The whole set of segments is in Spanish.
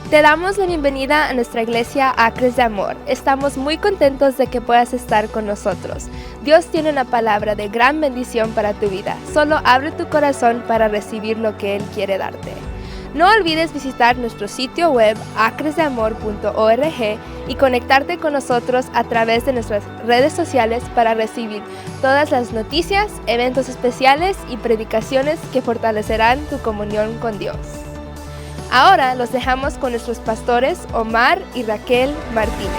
Te damos la bienvenida a nuestra iglesia Acres de Amor. Estamos muy contentos de que puedas estar con nosotros. Dios tiene una palabra de gran bendición para tu vida. Solo abre tu corazón para recibir lo que Él quiere darte. No olvides visitar nuestro sitio web acresdeamor.org y conectarte con nosotros a través de nuestras redes sociales para recibir todas las noticias, eventos especiales y predicaciones que fortalecerán tu comunión con Dios. Ahora los dejamos con nuestros pastores Omar y Raquel Martínez.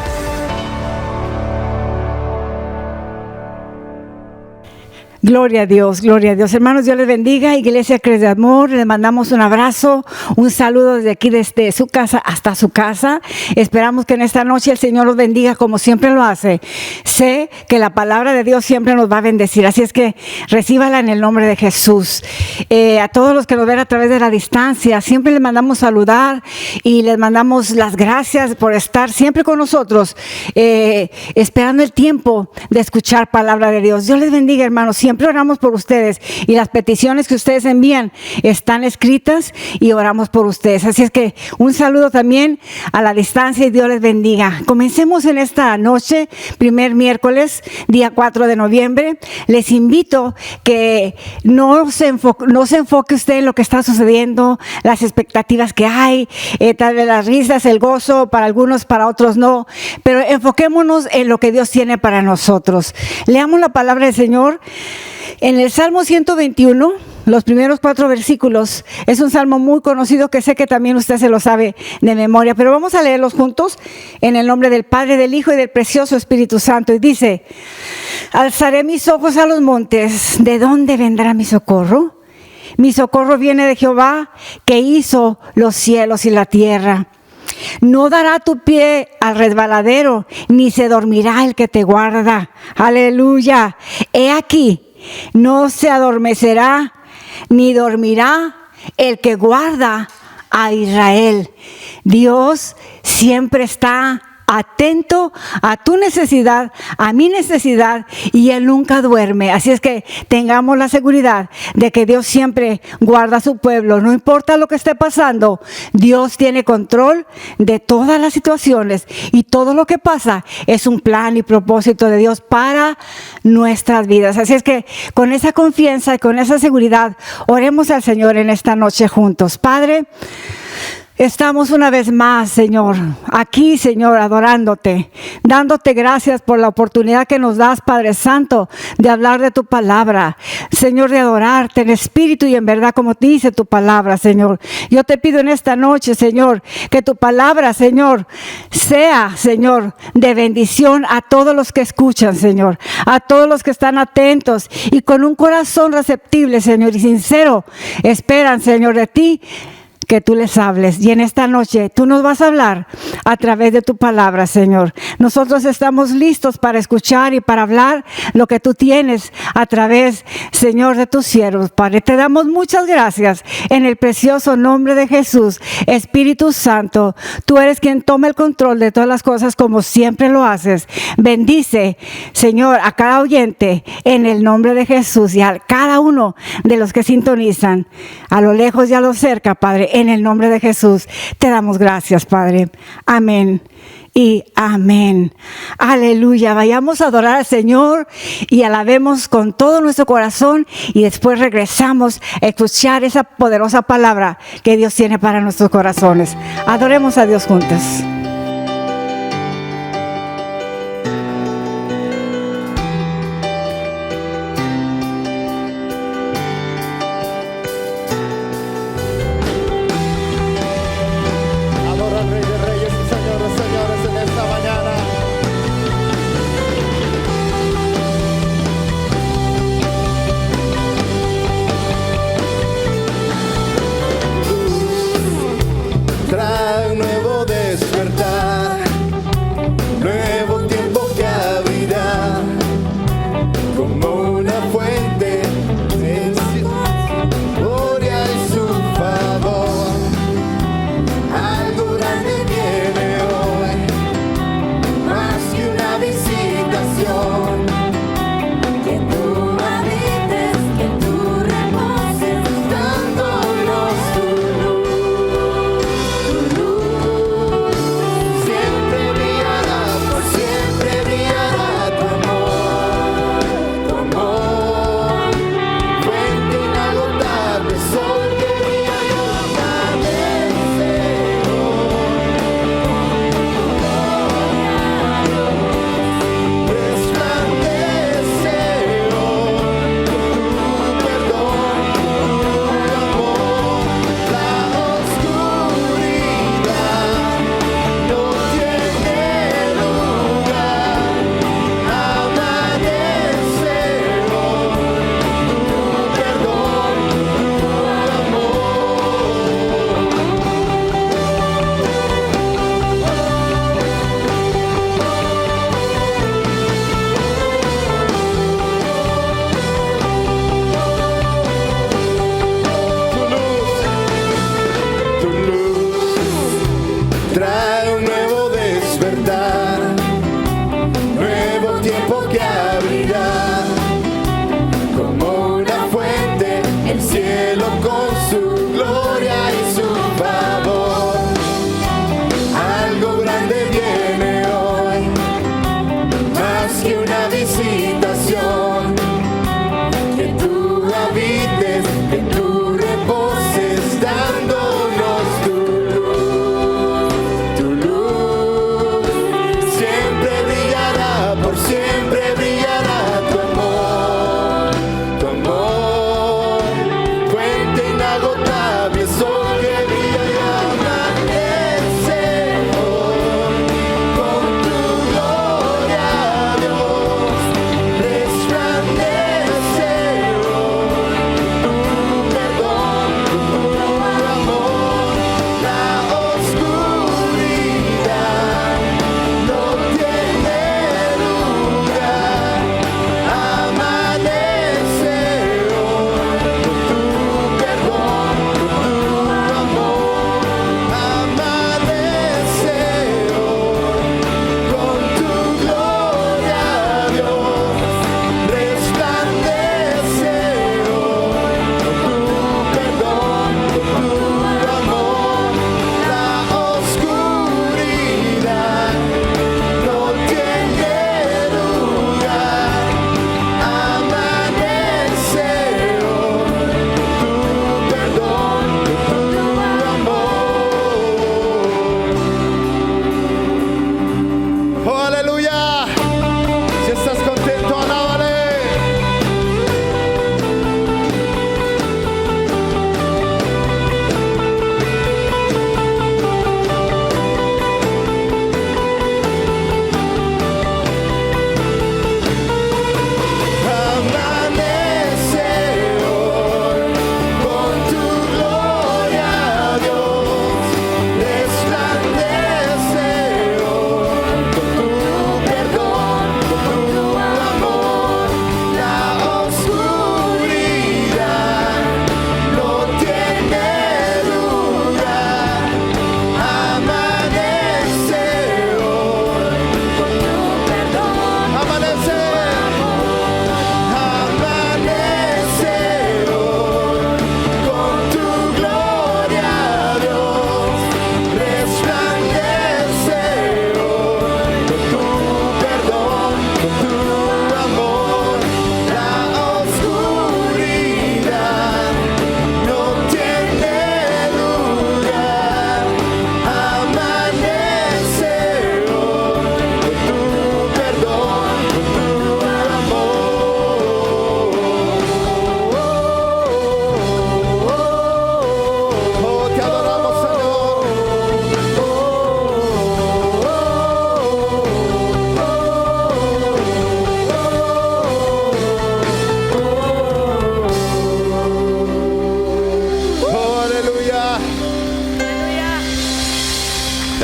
Gloria a Dios, gloria a Dios. Hermanos, Dios les bendiga. Iglesia Acres de Amor, les mandamos un abrazo, un saludo desde aquí, desde su casa hasta su casa. Esperamos que en esta noche el Señor los bendiga como siempre lo hace. Sé que la palabra de Dios siempre nos va a bendecir, así es que recíbala en el nombre de Jesús. A todos los que nos ven a través de la distancia, siempre les mandamos saludar y les mandamos las gracias por estar siempre con nosotros, esperando el tiempo de escuchar palabra de Dios. Dios les bendiga, hermanos. Siempre oramos por ustedes y las peticiones que ustedes envían están escritas y oramos por ustedes. Así es que un saludo también a la distancia y Dios les bendiga. Comencemos en esta noche, primer miércoles, día 4 de noviembre. Les invito que no se enfoque usted en lo que está sucediendo, las expectativas que hay, tal vez las risas, el gozo, para algunos, para otros no. Pero enfoquémonos en lo que Dios tiene para nosotros. Leamos la palabra del Señor. En el Salmo 121, los primeros 4 versículos, es un salmo muy conocido que sé que también usted se lo sabe de memoria, pero vamos a leerlos juntos en el nombre del Padre, del Hijo y del precioso Espíritu Santo. Y dice: alzaré mis ojos a los montes, ¿de dónde vendrá mi socorro? Mi socorro viene de Jehová, que hizo los cielos y la tierra. No dará tu pie al resbaladero, ni se dormirá el que te guarda. Aleluya. He aquí, no se adormecerá, ni dormirá el que guarda a Israel. Dios siempre está atento a tu necesidad, a mi necesidad, y Él nunca duerme. Así es que tengamos la seguridad de que Dios siempre guarda a su pueblo. No importa lo que esté pasando, Dios tiene control de todas las situaciones, y todo lo que pasa es un plan y propósito de Dios para nuestras vidas. Así es que con esa confianza y con esa seguridad, oremos al Señor en esta noche juntos. Padre, estamos una vez más, Señor, aquí, Señor, adorándote, dándote gracias por la oportunidad que nos das, Padre Santo, de hablar de tu palabra, Señor, de adorarte en espíritu y en verdad, como te dice tu palabra, Señor. Yo te pido en esta noche, Señor, que tu palabra, Señor, sea, Señor, de bendición a todos los que escuchan, Señor, a todos los que están atentos y con un corazón receptible, Señor, y sincero, esperan, Señor, de ti, que tú les hables. Y en esta noche tú nos vas a hablar a través de tu palabra, Señor. Nosotros estamos listos para escuchar y para hablar lo que tú tienes a través, Señor, de tus siervos, Padre. Te damos muchas gracias en el precioso nombre de Jesús. Espíritu Santo, tú eres quien toma el control de todas las cosas como siempre lo haces. Bendice, Señor, a cada oyente en el nombre de Jesús, y a cada uno de los que sintonizan a lo lejos y a lo cerca, Padre. En el nombre de Jesús te damos gracias, Padre. Amén y amén. Aleluya. Vayamos a adorar al Señor y alabemos con todo nuestro corazón, y después regresamos a escuchar esa poderosa palabra que Dios tiene para nuestros corazones. Adoremos a Dios juntos. Trae un nuevo despertar.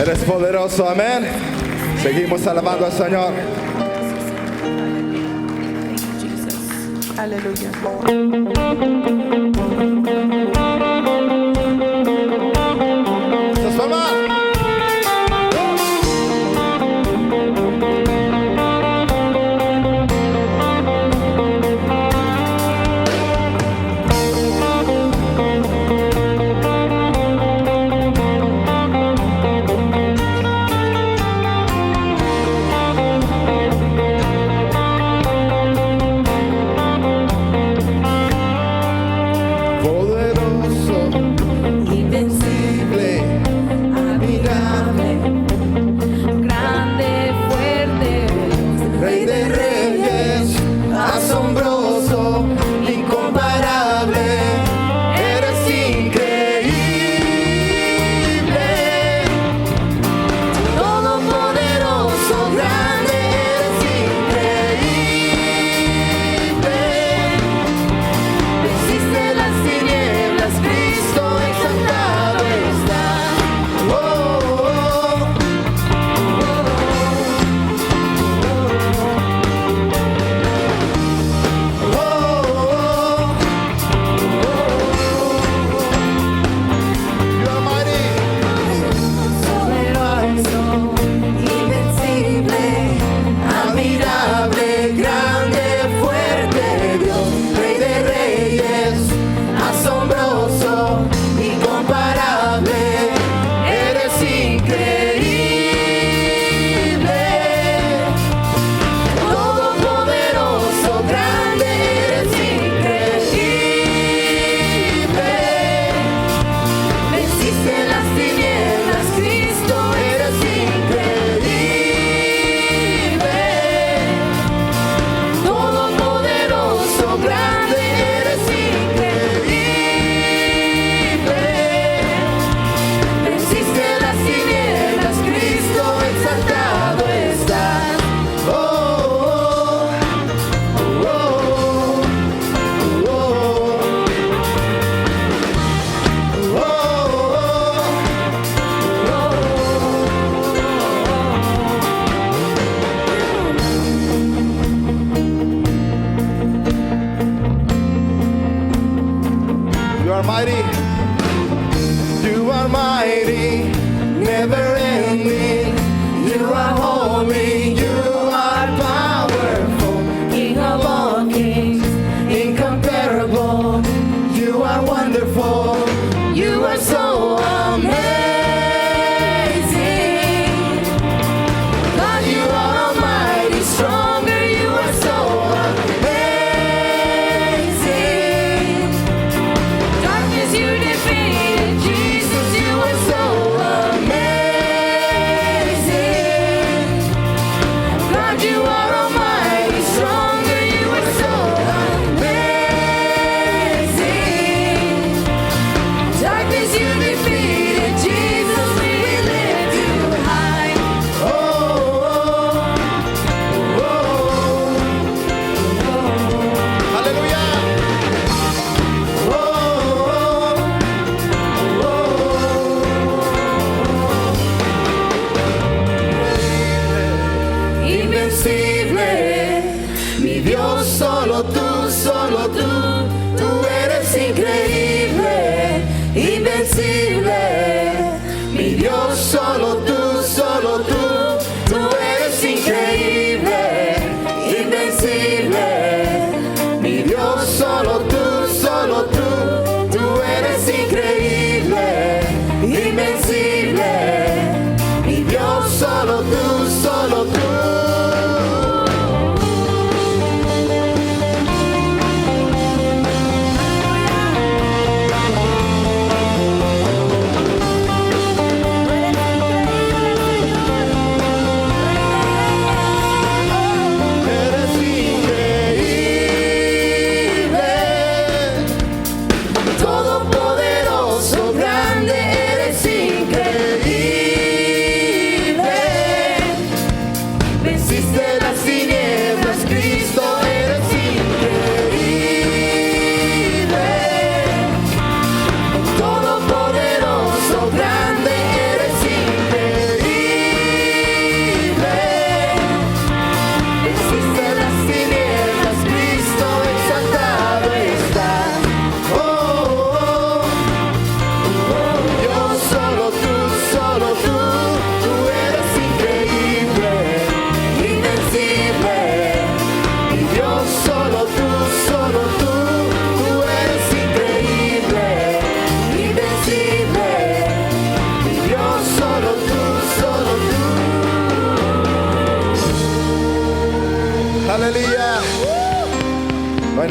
Eres poderoso, amén. Seguimos alabando al Señor. Aleluya. Transforma.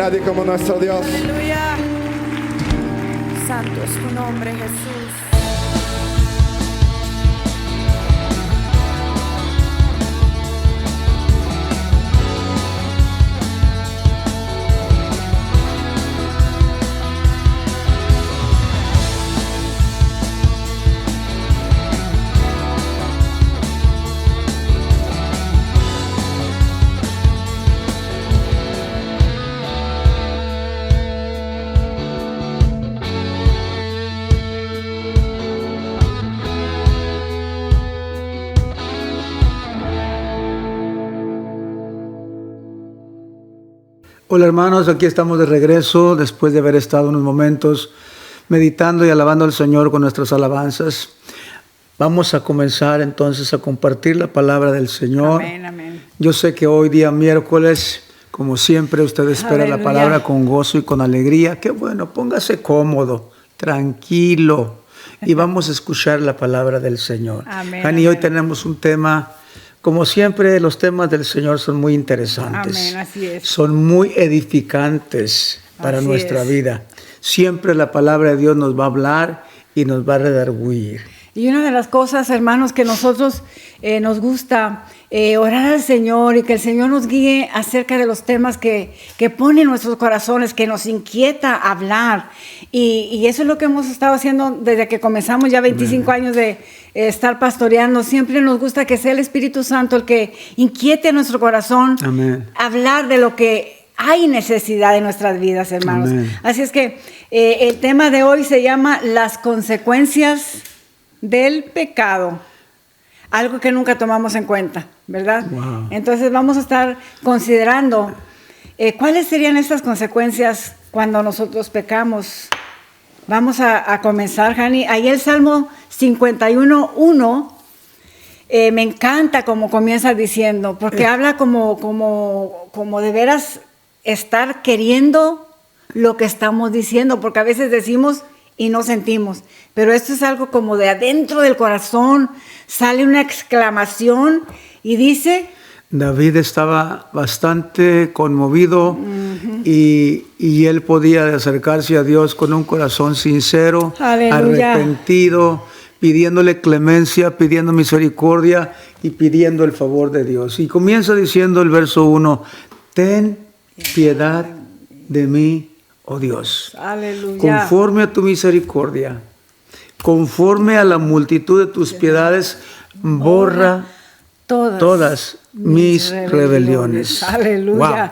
nadie como nuestro Dios. Aleluya. Santo es tu nombre, Jesús. Hola hermanos, aquí estamos de regreso después de haber estado unos momentos meditando y alabando al Señor con nuestras alabanzas. Vamos a comenzar entonces a compartir la palabra del Señor. Amén, amén. Yo sé que hoy día miércoles, como siempre, usted espera la Aleluya. palabra con gozo y con alegría. Qué bueno, póngase cómodo, tranquilo y vamos a escuchar la palabra del Señor. Amén, Hani, hoy amén. tenemos un tema. Como siempre, los temas del Señor son muy interesantes. Amén, así es. Son muy edificantes para Así nuestra es. vida. Siempre la palabra de Dios nos va a hablar y nos va a redarguir. Y una de las cosas, hermanos, que nosotros nos gusta orar al Señor y que el Señor nos guíe acerca de los temas que pone en nuestros corazones, que nos inquieta hablar. Y eso es lo que hemos estado haciendo desde que comenzamos ya 25 años de estar pastoreando. Siempre nos gusta que sea el Espíritu Santo el que inquiete nuestro corazón, Amén. hablar de lo que hay necesidad en nuestras vidas, hermanos. Amén. Así es que el tema de hoy se llama las consecuencias del pecado, algo que nunca tomamos en cuenta, ¿verdad? Wow. Entonces vamos a estar considerando cuáles serían estas consecuencias cuando nosotros pecamos. Vamos a comenzar, Hani. Ahí el Salmo 51:1 me encanta como comienza diciendo, porque habla como de veras estar queriendo lo que estamos diciendo, porque a veces decimos y no sentimos, pero esto es algo como de adentro del corazón, sale una exclamación y dice: David estaba bastante conmovido y él podía acercarse a Dios con un corazón sincero, Aleluya. arrepentido, pidiéndole clemencia, pidiendo misericordia y pidiendo el favor de Dios. Y comienza diciendo el verso 1, ten piedad de mí, oh Dios, aleluya, conforme a tu misericordia, conforme a la multitud de tus piedades, borra todas mis rebeliones. Aleluya. Wow.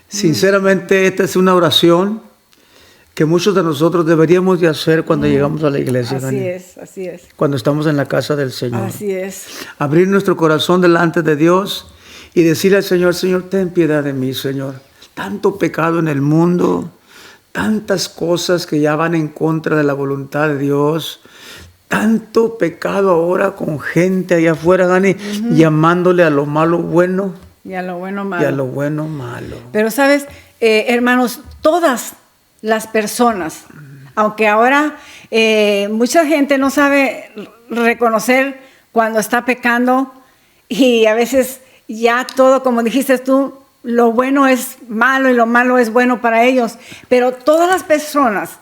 Sinceramente, esta es una oración que muchos de nosotros deberíamos de hacer cuando llegamos a la iglesia, Así Dani. es, Cuando estamos en la casa del Señor. así es. Abrir nuestro corazón delante de Dios y decirle al Señor, Señor, ten piedad de mí, Señor. Tanto pecado en el mundo, tantas cosas que ya van en contra de la voluntad de Dios, tanto pecado ahora con gente allá afuera, Dani, llamándole a lo malo bueno Y a lo bueno y malo. a lo bueno malo. Pero sabes, hermanos, todas las personas, aunque ahora mucha gente no sabe reconocer cuando está pecando y a veces ya todo, como dijiste tú, lo bueno es malo y lo malo es bueno para ellos, pero todas las personas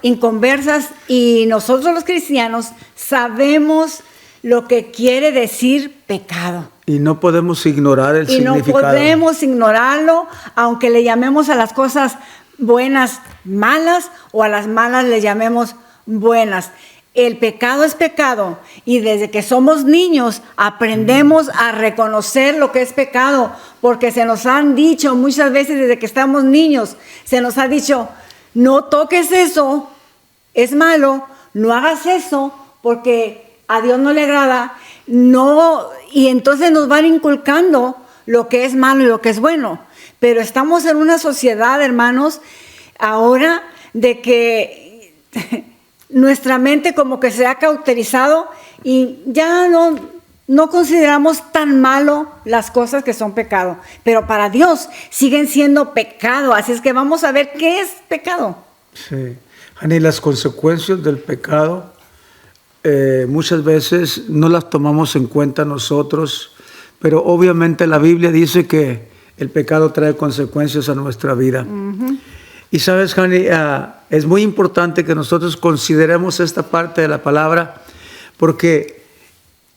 inconversas y nosotros los cristianos sabemos lo que quiere decir pecado. Y no podemos ignorar el Y no significado. podemos ignorarlo, aunque le llamemos a las cosas buenas malas o a las malas le llamemos buenas. El pecado es pecado y desde que somos niños aprendemos a reconocer lo que es pecado, porque se nos han dicho muchas veces desde que estamos niños, se nos ha dicho, no toques eso, es malo, no hagas eso porque a Dios no le agrada, no, y entonces nos van inculcando lo que es malo y lo que es bueno. Pero estamos en una sociedad, hermanos, ahora de que nuestra mente como que se ha cauterizado y ya no consideramos tan malo las cosas que son pecado. Pero para Dios siguen siendo pecado. Así es que vamos a ver qué es pecado. Sí. Ani, las consecuencias del pecado muchas veces no las tomamos en cuenta nosotros, pero obviamente la Biblia dice que el pecado trae consecuencias a nuestra vida. Y sabes, Hani, es muy importante que nosotros consideremos esta parte de la palabra, porque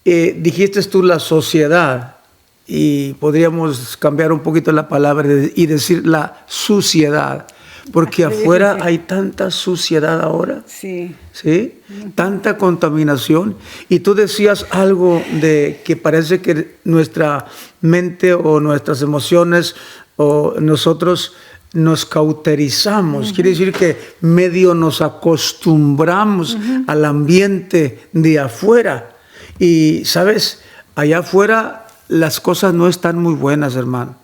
dijiste tú la sociedad, y podríamos cambiar un poquito la palabra y decir la suciedad, porque afuera hay tanta suciedad ahora. Sí. ¿Sí? Tanta contaminación. Y tú decías algo de que parece que nuestra mente o nuestras emociones o nosotros nos cauterizamos. Quiere decir que medio nos acostumbramos al ambiente de afuera. Y, ¿sabes? Allá afuera las cosas no están muy buenas, hermano.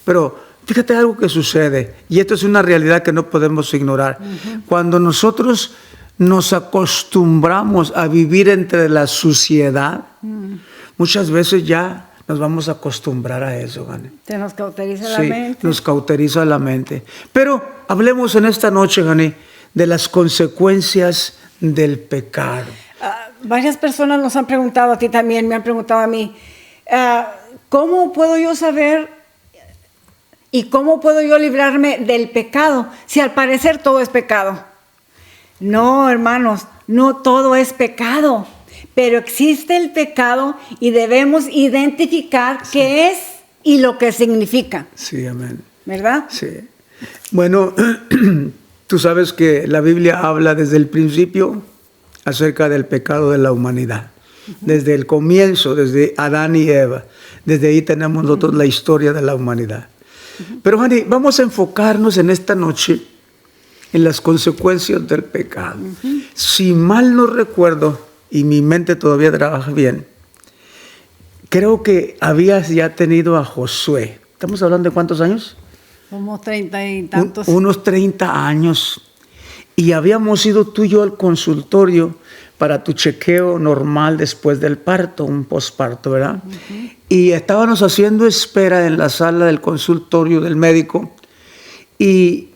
Pero fíjate algo que sucede, y esto es una realidad que no podemos ignorar. Cuando nosotros nos acostumbramos a vivir entre la suciedad, muchas veces ya nos vamos a acostumbrar a eso, Gane. Te nos cauteriza la mente. Nos cauteriza la mente. Pero hablemos en esta noche, Gane, de las consecuencias del pecado. Varias personas nos han preguntado, a ti también, me han preguntado a mí, ¿cómo puedo yo saber y cómo puedo yo librarme del pecado si al parecer todo es pecado? No, hermanos, no todo es pecado, pero existe el pecado y debemos identificar qué es y lo que significa. Sí, amén. ¿Verdad? Sí. Bueno, tú sabes que la Biblia habla desde el principio acerca del pecado de la humanidad. Desde el comienzo, desde Adán y Eva. Desde ahí tenemos nosotros la historia de la humanidad. Pero, Hani, vamos a enfocarnos en esta noche en las consecuencias del pecado. Si mal no recuerdo, y mi mente todavía trabaja bien, creo que habías ya tenido a Josué. ¿Estamos hablando de cuántos años? Como 30 y tantos. Unos 30 años. Y habíamos ido tú y yo al consultorio para tu chequeo normal después del parto, un posparto, ¿verdad? Y estábamos haciendo espera en la sala del consultorio del médico y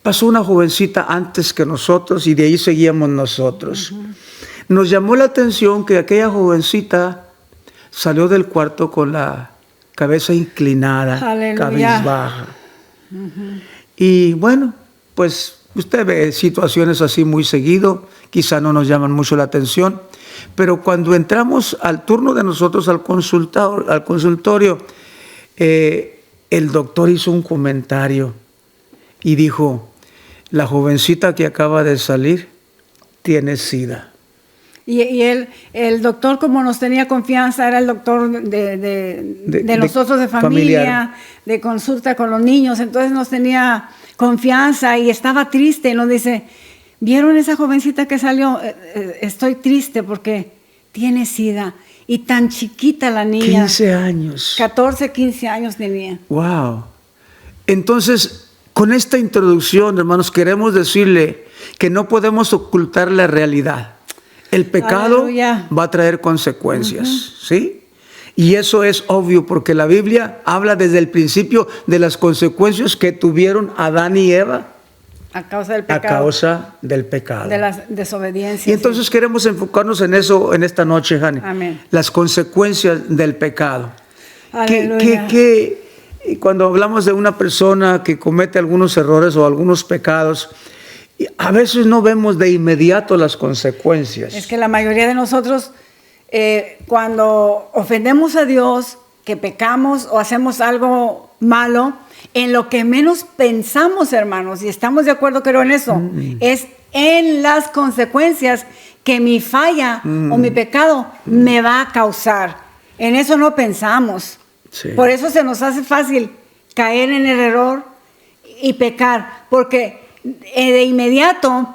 pasó una jovencita antes que nosotros y de ahí seguíamos nosotros. Nos llamó la atención que aquella jovencita salió del cuarto con la cabeza inclinada, cabizbaja. Y bueno, pues usted ve situaciones así muy seguido, quizá no nos llaman mucho la atención, pero cuando entramos al turno de nosotros al consultorio, el doctor hizo un comentario y dijo, la jovencita que acaba de salir tiene SIDA. Y el doctor, como nos tenía confianza, era el doctor de nosotros, de familia, de consulta con los niños, entonces nos tenía confianza y estaba triste. Nos dice, ¿vieron esa jovencita que salió? Estoy triste porque tiene SIDA. Y tan chiquita la niña. 15 años. 14, 15 años tenía. Wow. Entonces, con esta introducción, hermanos, queremos decirle que no podemos ocultar la realidad. El pecado va a traer consecuencias, ¿sí? Y eso es obvio porque la Biblia habla desde el principio de las consecuencias que tuvieron Adán y Eva a causa del pecado. A causa del pecado. De la desobediencia. Y entonces queremos enfocarnos en eso en esta noche, Jani. Amén. Las consecuencias del pecado. Aleluya. Cuando hablamos de una persona que comete algunos errores o algunos pecados, a veces no vemos de inmediato las consecuencias. Es que la mayoría de nosotros, cuando ofendemos a Dios, que pecamos o hacemos algo malo, en lo que menos pensamos, hermanos, y estamos de acuerdo, creo, en eso, es en las consecuencias que mi falla o mi pecado me va a causar. En eso no pensamos. Sí. Por eso se nos hace fácil caer en el error y pecar, porque de inmediato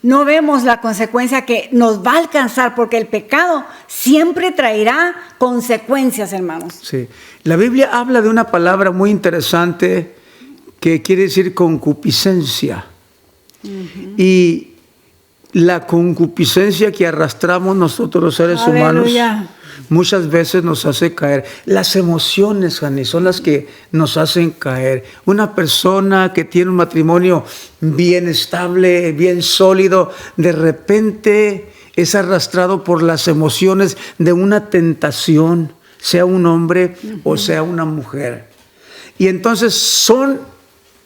no vemos la consecuencia que nos va a alcanzar, porque el pecado siempre traerá consecuencias, hermanos. Sí. La Biblia habla de una palabra muy interesante que quiere decir concupiscencia. Y la concupiscencia que arrastramos nosotros los seres humanos muchas veces nos hace caer. Las emociones, Jani, son las que nos hacen caer. Una persona que tiene un matrimonio bien estable, bien sólido, de repente es arrastrado por las emociones de una tentación, sea un hombre o sea una mujer. Y entonces son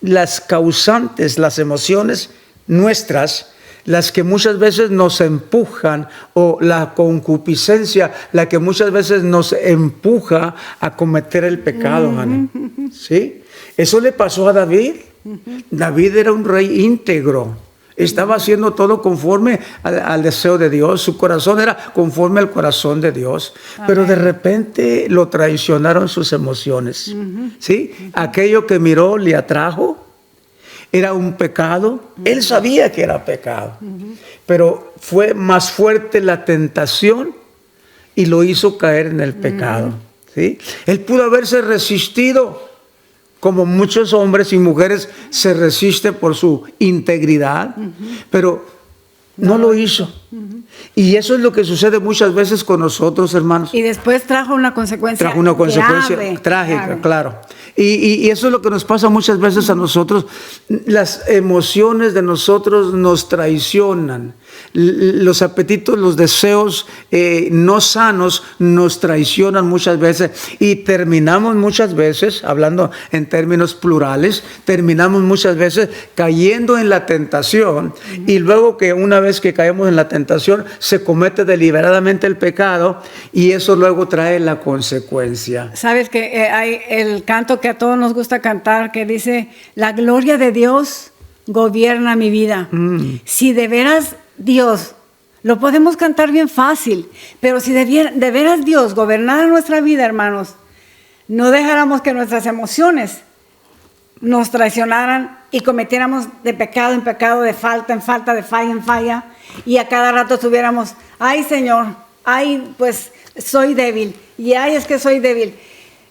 las causantes, las emociones nuestras, las que muchas veces nos empujan, o la concupiscencia, la que muchas veces nos empuja a cometer el pecado, Ana. ¿Sí? Eso le pasó a David. David era un rey íntegro. Estaba haciendo todo conforme al deseo de Dios. Su corazón era conforme al corazón de Dios. Pero de repente lo traicionaron sus emociones. ¿Sí? Aquello que miró le atrajo. Era un pecado. Él sabía que era pecado. Pero fue más fuerte la tentación y lo hizo caer en el pecado. ¿Sí? Él pudo haberse resistido, como muchos hombres y mujeres se resisten por su integridad, pero no lo hizo. Y eso es lo que sucede muchas veces con nosotros, hermanos. Y después trajo una consecuencia grave, trágica, grave. Claro. Y eso es lo que nos pasa muchas veces a nosotros. Las emociones de nosotros nos traicionan. Los apetitos, los deseos no sanos nos traicionan muchas veces, y terminamos muchas veces, hablando en términos plurales, terminamos muchas veces cayendo en la tentación, y luego que una vez que caemos en la tentación se comete deliberadamente el pecado, y eso luego trae la consecuencia. Sabes que hay el canto que a todos nos gusta cantar, que dice: la gloria de Dios gobierna mi vida. Si de veras Dios, lo podemos cantar bien fácil, pero si de veras Dios gobernara nuestra vida, hermanos, no dejáramos que nuestras emociones nos traicionaran y cometiéramos de pecado en pecado, de falta en falta, de falla en falla, y a cada rato estuviéramos: ay Señor, ay pues soy débil, y ay es que soy débil.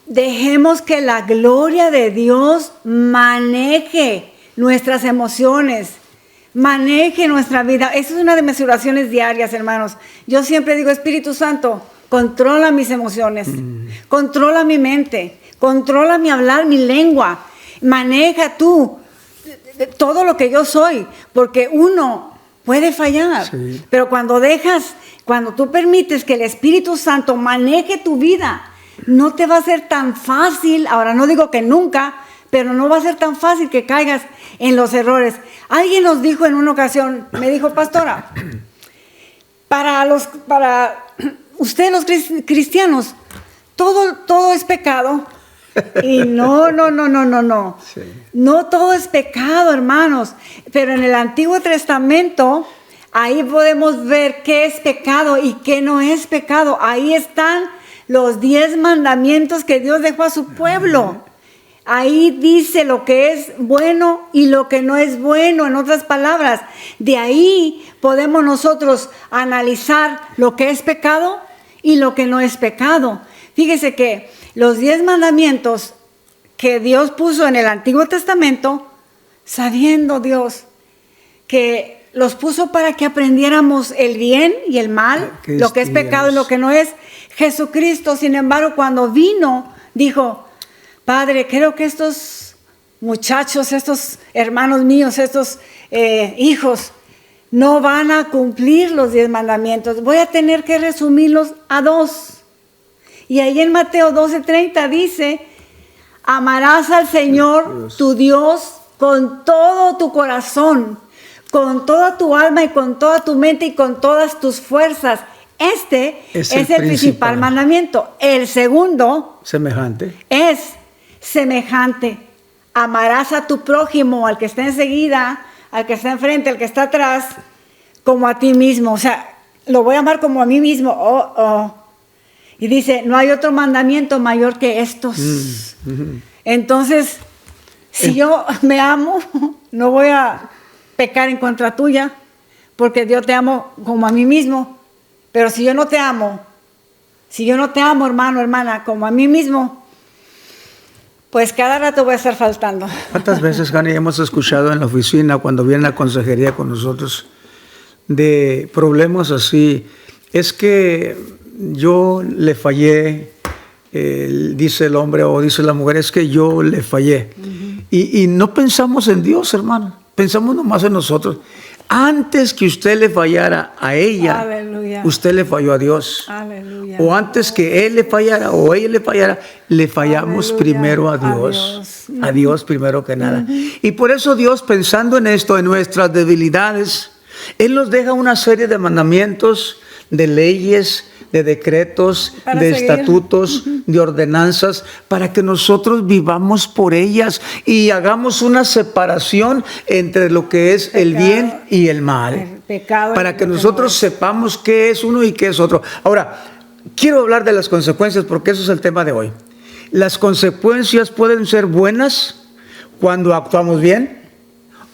Dejemos que la gloria de Dios maneje nuestras emociones, maneje nuestra vida. Esa es una de mis oraciones diarias, hermanos. Yo siempre digo: Espíritu Santo, controla mis emociones, controla mi mente, controla mi hablar, mi lengua. Maneja tú todo lo que yo soy, porque uno puede fallar, sí. Pero cuando tú permites que el Espíritu Santo maneje tu vida, no te va a ser tan fácil. Ahora, no digo que nunca, pero no va a ser tan fácil que caigas en los errores. Alguien nos dijo en una ocasión, me dijo: pastora, para ustedes los cristianos, todo es pecado. Y no. Sí. No todo es pecado, hermanos. Pero en el Antiguo Testamento, ahí podemos ver qué es pecado y qué no es pecado. Ahí están los 10 mandamientos que Dios dejó a su pueblo. Ahí dice lo que es bueno y lo que no es bueno. En otras palabras, de ahí podemos nosotros analizar lo que es pecado y lo que no es pecado. Fíjese que los 10 mandamientos que Dios puso en el Antiguo Testamento, sabiendo Dios que los puso para que aprendiéramos el bien y el mal, lo que es pecado y lo que no es. Jesucristo, sin embargo, cuando vino, dijo: Padre, creo que estos muchachos, estos hermanos míos, estos hijos, no van a cumplir los 10 mandamientos. Voy a tener que resumirlos a 2. Y ahí en Mateo 12:30 dice: amarás al Señor tu Dios con todo tu corazón, con toda tu alma y con toda tu mente y con todas tus fuerzas. Este es el principal mandamiento. El segundo es semejante. Amarás a tu prójimo, al que está enseguida, al que está enfrente, al que está atrás, como a ti mismo. O sea, lo voy a amar como a mí mismo. Y dice: no hay otro mandamiento mayor que estos. Entonces, si yo me amo, no voy a pecar en contra tuya, porque Dios te amo como a mí mismo. Pero si yo no te amo, hermano, hermana, como a mí mismo, pues cada rato voy a estar faltando. ¿Cuántas veces, Jani, hemos escuchado en la oficina, cuando vienen a consejería con nosotros, de problemas así? Es que yo le fallé, dice el hombre o dice la mujer, es que yo le fallé. Y no pensamos en Dios, hermano, pensamos nomás en nosotros. Antes que usted le fallara a ella, Aleluya. usted le falló a Dios. Aleluya. O antes que él le fallara o ella le fallara, le fallamos Aleluya. primero a Dios. A Dios primero que nada. Y por eso Dios, pensando en esto, en nuestras debilidades, Él nos deja una serie de mandamientos, de leyes, de decretos, Para de seguir. estatutos, de ordenanzas, para que nosotros vivamos por ellas y hagamos una separación entre lo que es el Pecado. bien y el mal. El pecado Para y que lo que nosotros no es. sepamos qué es uno y qué es otro. Ahora, quiero hablar de las consecuencias porque eso es el tema de hoy. Las consecuencias pueden ser buenas cuando actuamos bien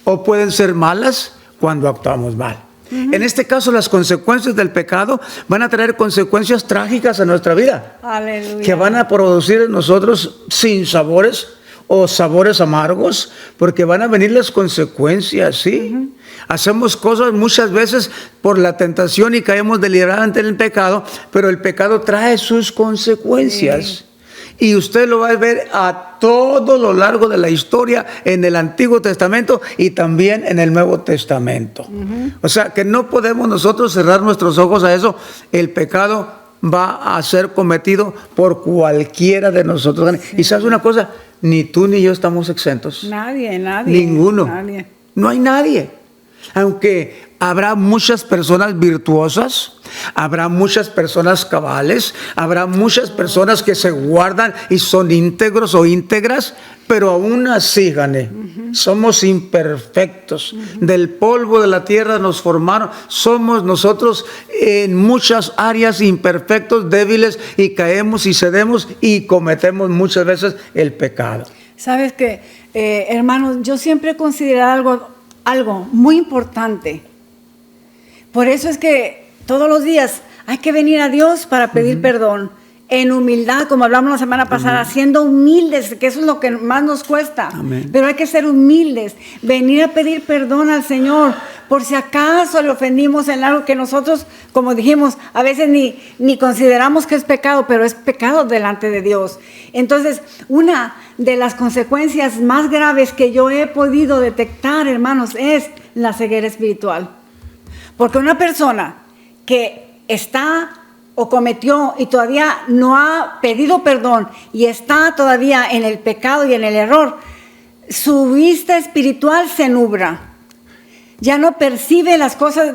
o pueden ser malas cuando actuamos mal. En este caso, las consecuencias del pecado van a traer consecuencias trágicas a nuestra vida, Aleluya. que van a producir en nosotros sinsabores o sabores amargos, porque van a venir las consecuencias, ¿sí? Hacemos cosas muchas veces por la tentación y caemos deliberadamente en el pecado, pero el pecado trae sus consecuencias. Sí. Y usted lo va a ver a todo lo largo de la historia en el Antiguo Testamento y también en el Nuevo Testamento. O sea que no podemos nosotros cerrar nuestros ojos a eso. El pecado va a ser cometido por cualquiera de nosotros. Sí. Y sabes una cosa, ni tú ni yo estamos exentos. Nadie. Ninguno. Nadie. No hay nadie. Aunque habrá muchas personas virtuosas, habrá muchas personas cabales, habrá muchas personas que se guardan y son íntegros o íntegras, pero aún así, Jane, somos imperfectos. Del polvo de la tierra nos formaron. Somos nosotros en muchas áreas imperfectos, débiles, y caemos y cedemos y cometemos muchas veces el pecado. Sabes que, hermanos, yo siempre he considerado algo muy importante. Por eso es que todos los días hay que venir a Dios para pedir perdón. En humildad, como hablamos la semana pasada, siendo humildes, que eso es lo que más nos cuesta. Amén. Pero hay que ser humildes, venir a pedir perdón al Señor, por si acaso le ofendimos en algo que nosotros, como dijimos, a veces ni consideramos que es pecado, pero es pecado delante de Dios. Entonces, una de las consecuencias más graves que yo he podido detectar, hermanos, es la ceguera espiritual. Porque una persona que está o cometió y todavía no ha pedido perdón y está todavía en el pecado y en el error, su vista espiritual se nubla. Ya no percibe las cosas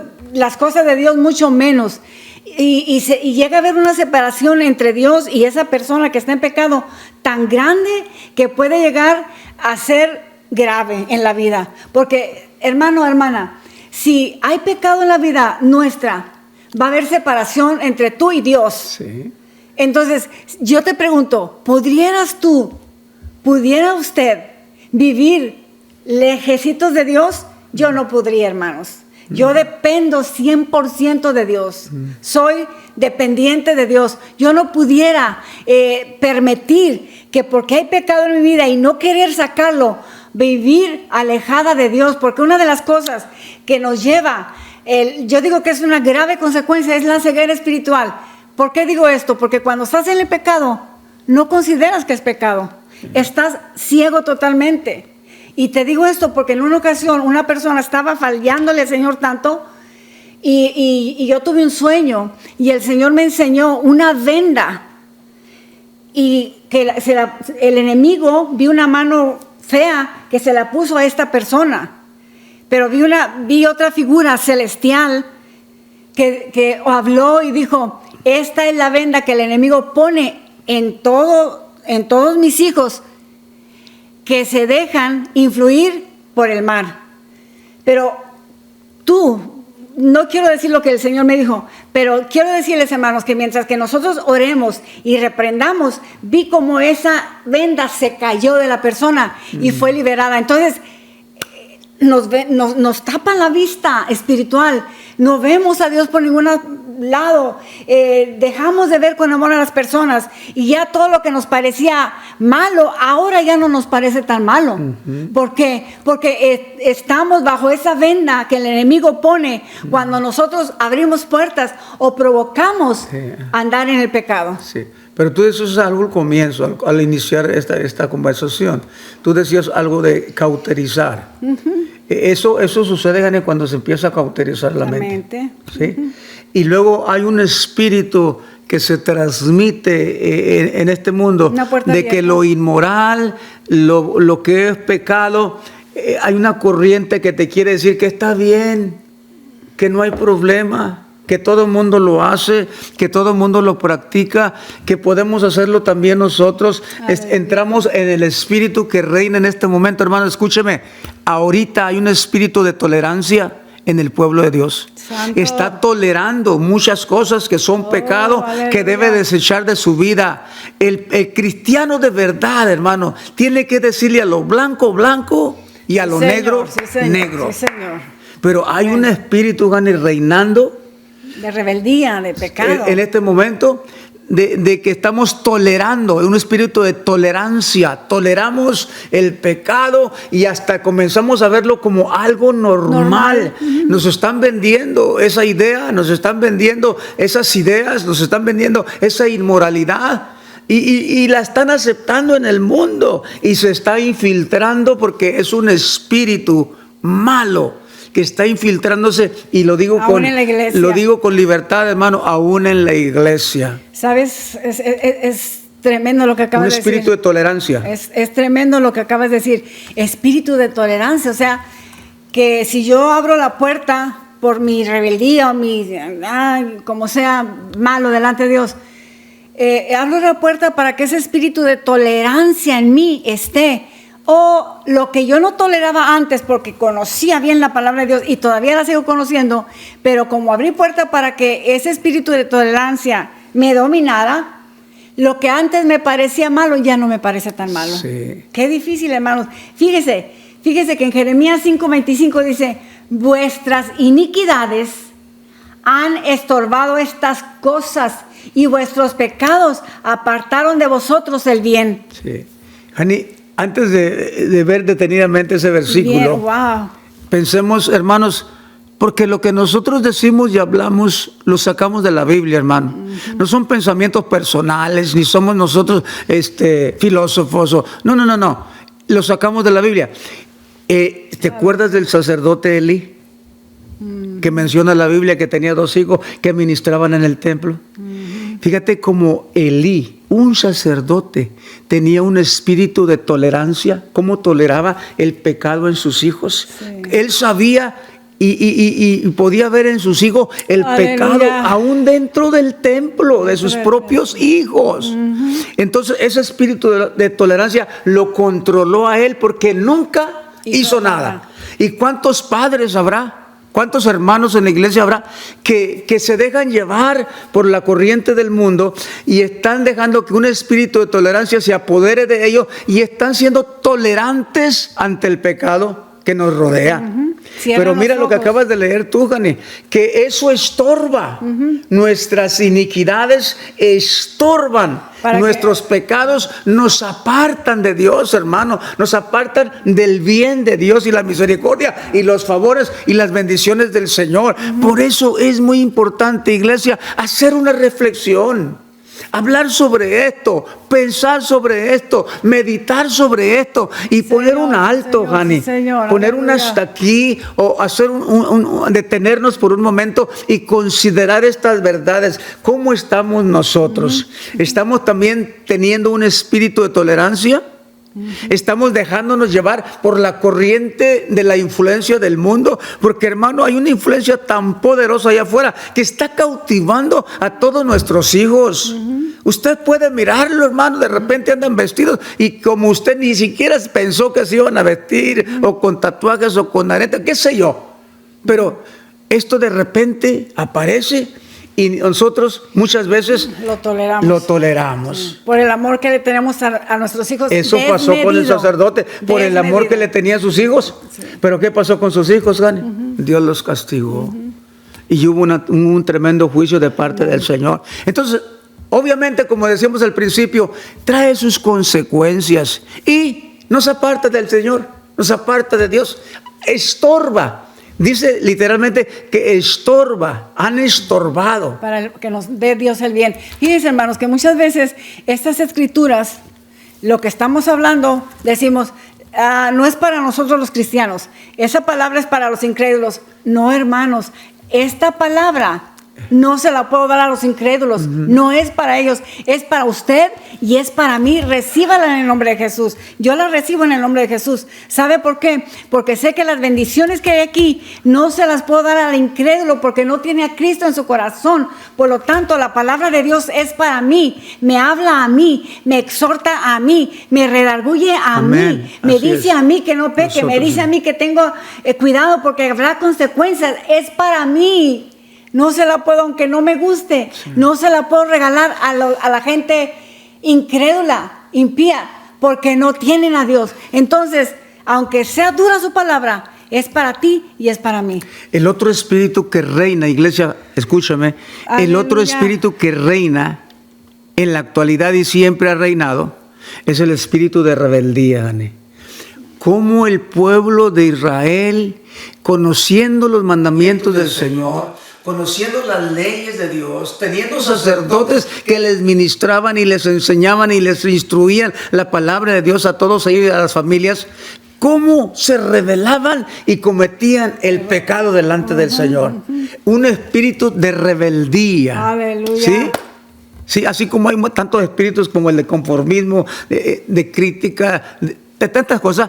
de Dios, mucho menos. Y llega a haber una separación entre Dios y esa persona que está en pecado tan grande que puede llegar a ser grave en la vida. Porque, hermano, hermana, si hay pecado en la vida nuestra, va a haber separación entre tú y Dios. Sí. Entonces, yo te pregunto, ¿pudiera usted vivir lejecitos de Dios? Yo no podría, hermanos. Yo dependo 100% de Dios. Soy dependiente de Dios. Yo no pudiera permitir que porque hay pecado en mi vida y no querer sacarlo, vivir alejada de Dios. Porque una de las cosas que nos lleva, yo digo que es una grave consecuencia, es la ceguera espiritual. ¿Por qué digo esto? Porque cuando estás en el pecado, no consideras que es pecado. Estás ciego totalmente. Y te digo esto porque en una ocasión una persona estaba fallándole al Señor tanto y yo tuve un sueño y el Señor me enseñó una venda y que el enemigo vi una mano fea que se la puso a esta persona, pero vi otra figura celestial que habló y dijo: esta es la venda que el enemigo pone en todos mis hijos que se dejan influir por el mar. Pero no quiero decir lo que el Señor me dijo, pero quiero decirles, hermanos, que mientras que nosotros oremos y reprendamos, vi como esa venda se cayó de la persona y fue liberada. Entonces, nos tapan la vista espiritual, no vemos a Dios por ningún lado, dejamos de ver con amor a las personas y ya todo lo que nos parecía malo, ahora ya no nos parece tan malo. ¿Por qué? Porque estamos bajo esa venda que el enemigo pone cuando nosotros abrimos puertas o provocamos andar en el pecado. Sí. Pero tú decías algo al comienzo, al iniciar esta conversación. Tú decías algo de cauterizar. Eso sucede, Jani, cuando se empieza a cauterizar la mente. ¿Sí? Y luego hay un espíritu que se transmite en este mundo de que lo inmoral, lo que es pecado, hay una corriente que te quiere decir que está bien, que no hay problema, que todo el mundo lo hace, que todo el mundo lo practica, que podemos hacerlo también nosotros. Entramos en el espíritu que reina en este momento, hermano. Escúcheme, ahorita hay un espíritu de tolerancia en el pueblo de Dios. Santo. Está tolerando muchas cosas que son pecado, que debe desechar de su vida. El cristiano de verdad, hermano, tiene que decirle a lo blanco, blanco, y a lo negro, negro. Sí, señor. Pero hay un espíritu, Gani, reinando de rebeldía, de pecado. En este momento, de que estamos tolerando, un espíritu de tolerancia. Toleramos el pecado y hasta comenzamos a verlo como algo normal. Nos están vendiendo esa idea, nos están vendiendo esas ideas, nos están vendiendo esa inmoralidad. Y la están aceptando en el mundo y se está infiltrando porque es un espíritu malo que está infiltrándose, y lo digo con libertad, hermano, aún en la iglesia. ¿Sabes? Es tremendo lo que acabas de decir. Un espíritu de tolerancia. Es tremendo lo que acabas de decir. Espíritu de tolerancia. O sea, que si yo abro la puerta por mi rebeldía o como sea malo delante de Dios, abro la puerta para que ese espíritu de tolerancia en mí esté. O lo que yo no toleraba antes porque conocía bien la palabra de Dios y todavía la sigo conociendo, pero como abrí puerta para que ese espíritu de tolerancia me dominara, lo que antes me parecía malo ya no me parece tan malo. Sí. Qué difícil, hermanos. Fíjese que en Jeremías 5:25 dice: vuestras iniquidades han estorbado estas cosas y vuestros pecados apartaron de vosotros el bien. Sí. Hani, antes de ver detenidamente ese versículo, Bien, wow. Pensemos, hermanos, porque lo que nosotros decimos y hablamos lo sacamos de la Biblia, hermano. No son pensamientos personales, ni somos nosotros filósofos. No. Lo sacamos de la Biblia. ¿Te acuerdas del sacerdote Elí? Que menciona la Biblia que tenía 2 hijos que ministraban en el templo. Fíjate cómo Elí, un sacerdote, tenía un espíritu de tolerancia, cómo toleraba el pecado en sus hijos. Sí. Él sabía y podía ver en sus hijos el pecado aún dentro del templo de sus propios hijos. Entonces ese espíritu de tolerancia lo controló a él porque nunca hizo nada. ¿Y cuántos padres habrá? ¿Cuántos hermanos en la iglesia habrá que se dejan llevar por la corriente del mundo y están dejando que un espíritu de tolerancia se apodere de ellos y están siendo tolerantes ante el pecado que nos rodea? Pero mira lo que acabas de leer tú, Jani, que eso estorba. Nuestras iniquidades estorban. Nuestros pecados nos apartan de Dios, hermano. Nos apartan del bien de Dios y la misericordia y los favores y las bendiciones del Señor. Por eso es muy importante, iglesia, hacer una reflexión. Hablar sobre esto, pensar sobre esto, meditar sobre esto y poner un alto, Jani, poner un hasta aquí o hacer detenernos por un momento y considerar estas verdades. ¿Cómo estamos nosotros? ¿Estamos también teniendo un espíritu de tolerancia? Estamos dejándonos llevar por la corriente de la influencia del mundo, porque, hermano, hay una influencia tan poderosa allá afuera que está cautivando a todos nuestros hijos. Usted puede mirarlo, hermano, de repente andan vestidos y como usted ni siquiera pensó que se iban a vestir, o con tatuajes o con aretes, qué sé yo, pero esto de repente aparece y nosotros muchas veces lo toleramos. Por el amor que le tenemos a nuestros hijos. Eso pasó con el sacerdote, por el amor que le tenía a sus hijos. Sí. Pero ¿qué pasó con sus hijos, Gani? Dios los castigó. Y hubo un tremendo juicio de parte del Señor. Entonces, obviamente, como decíamos al principio, trae sus consecuencias y nos aparta del Señor, nos aparta de Dios, estorba. Dice literalmente que estorba, han estorbado. Para que nos dé Dios el bien. Fíjense, hermanos, que muchas veces estas escrituras, lo que estamos hablando, decimos, no es para nosotros los cristianos. Esa palabra es para los incrédulos. No, hermanos, esta palabra no se la puedo dar a los incrédulos. No es para ellos, es para usted y es para mí. Recíbala en el nombre de Jesús. Yo la recibo en el nombre de Jesús. ¿Sabe por qué? Porque sé que las bendiciones que hay aquí no se las puedo dar al incrédulo porque no tiene a Cristo en su corazón. Por lo tanto, la palabra de Dios es para mí. Me habla a mí, me exhorta a mí, me redarguye a Amén. mí, me Así dice es. a mí que no peque, me Nosotros, dice sí. a mí que tengo cuidado porque habrá consecuencias. Es para mí. No se la puedo, aunque no me guste, no se la puedo regalar a la gente incrédula, impía, porque no tienen a Dios. Entonces, aunque sea dura su palabra, es para ti y es para mí. El otro espíritu que reina, iglesia, escúchame, el otro Aleluya. espíritu que reina en la actualidad y siempre ha reinado es el espíritu de rebeldía, Ani. Cómo el pueblo de Israel, conociendo los mandamientos del Señor, conociendo las leyes de Dios, teniendo sacerdotes que les ministraban y les enseñaban y les instruían la palabra de Dios a todos ellos y a las familias, cómo se rebelaban y cometían el pecado delante del Señor. Un espíritu de rebeldía. Aleluya. ¿Sí? Sí, así como hay tantos espíritus como el de conformismo, de crítica, de tantas cosas.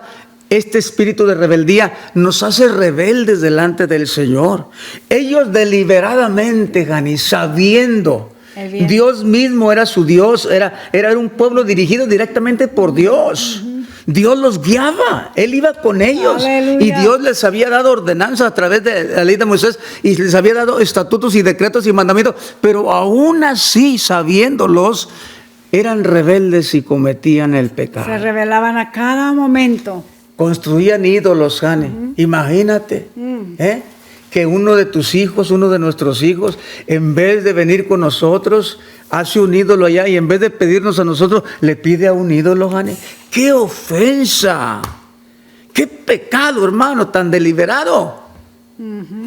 Este espíritu de rebeldía nos hace rebeldes delante del Señor. Ellos deliberadamente, Gani, sabiendo, El bien. Dios mismo era su Dios, era un pueblo dirigido directamente por Dios. Dios los guiaba, Él iba con ellos. Aleluya. Y Dios les había dado ordenanzas a través de la ley de Moisés y les había dado estatutos y decretos y mandamientos. Pero aún así, sabiéndolos, eran rebeldes y cometían el pecado. Se rebelaban a cada momento. Construían ídolos, Jane. Imagínate, que uno de tus hijos, uno de nuestros hijos, en vez de venir con nosotros, hace un ídolo allá y en vez de pedirnos a nosotros, le pide a un ídolo, Jane. ¡Qué ofensa! ¡Qué pecado, hermano, tan deliberado!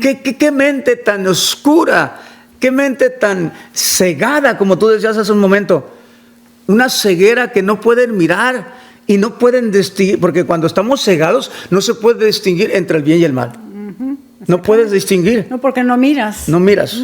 ¿Qué mente tan oscura! ¡Qué mente tan cegada, como tú decías hace un momento! Una ceguera que no pueden mirar. Y no pueden distinguir, porque cuando estamos cegados no se puede distinguir entre el bien y el mal. No puedes distinguir. No, porque no miras. No miras.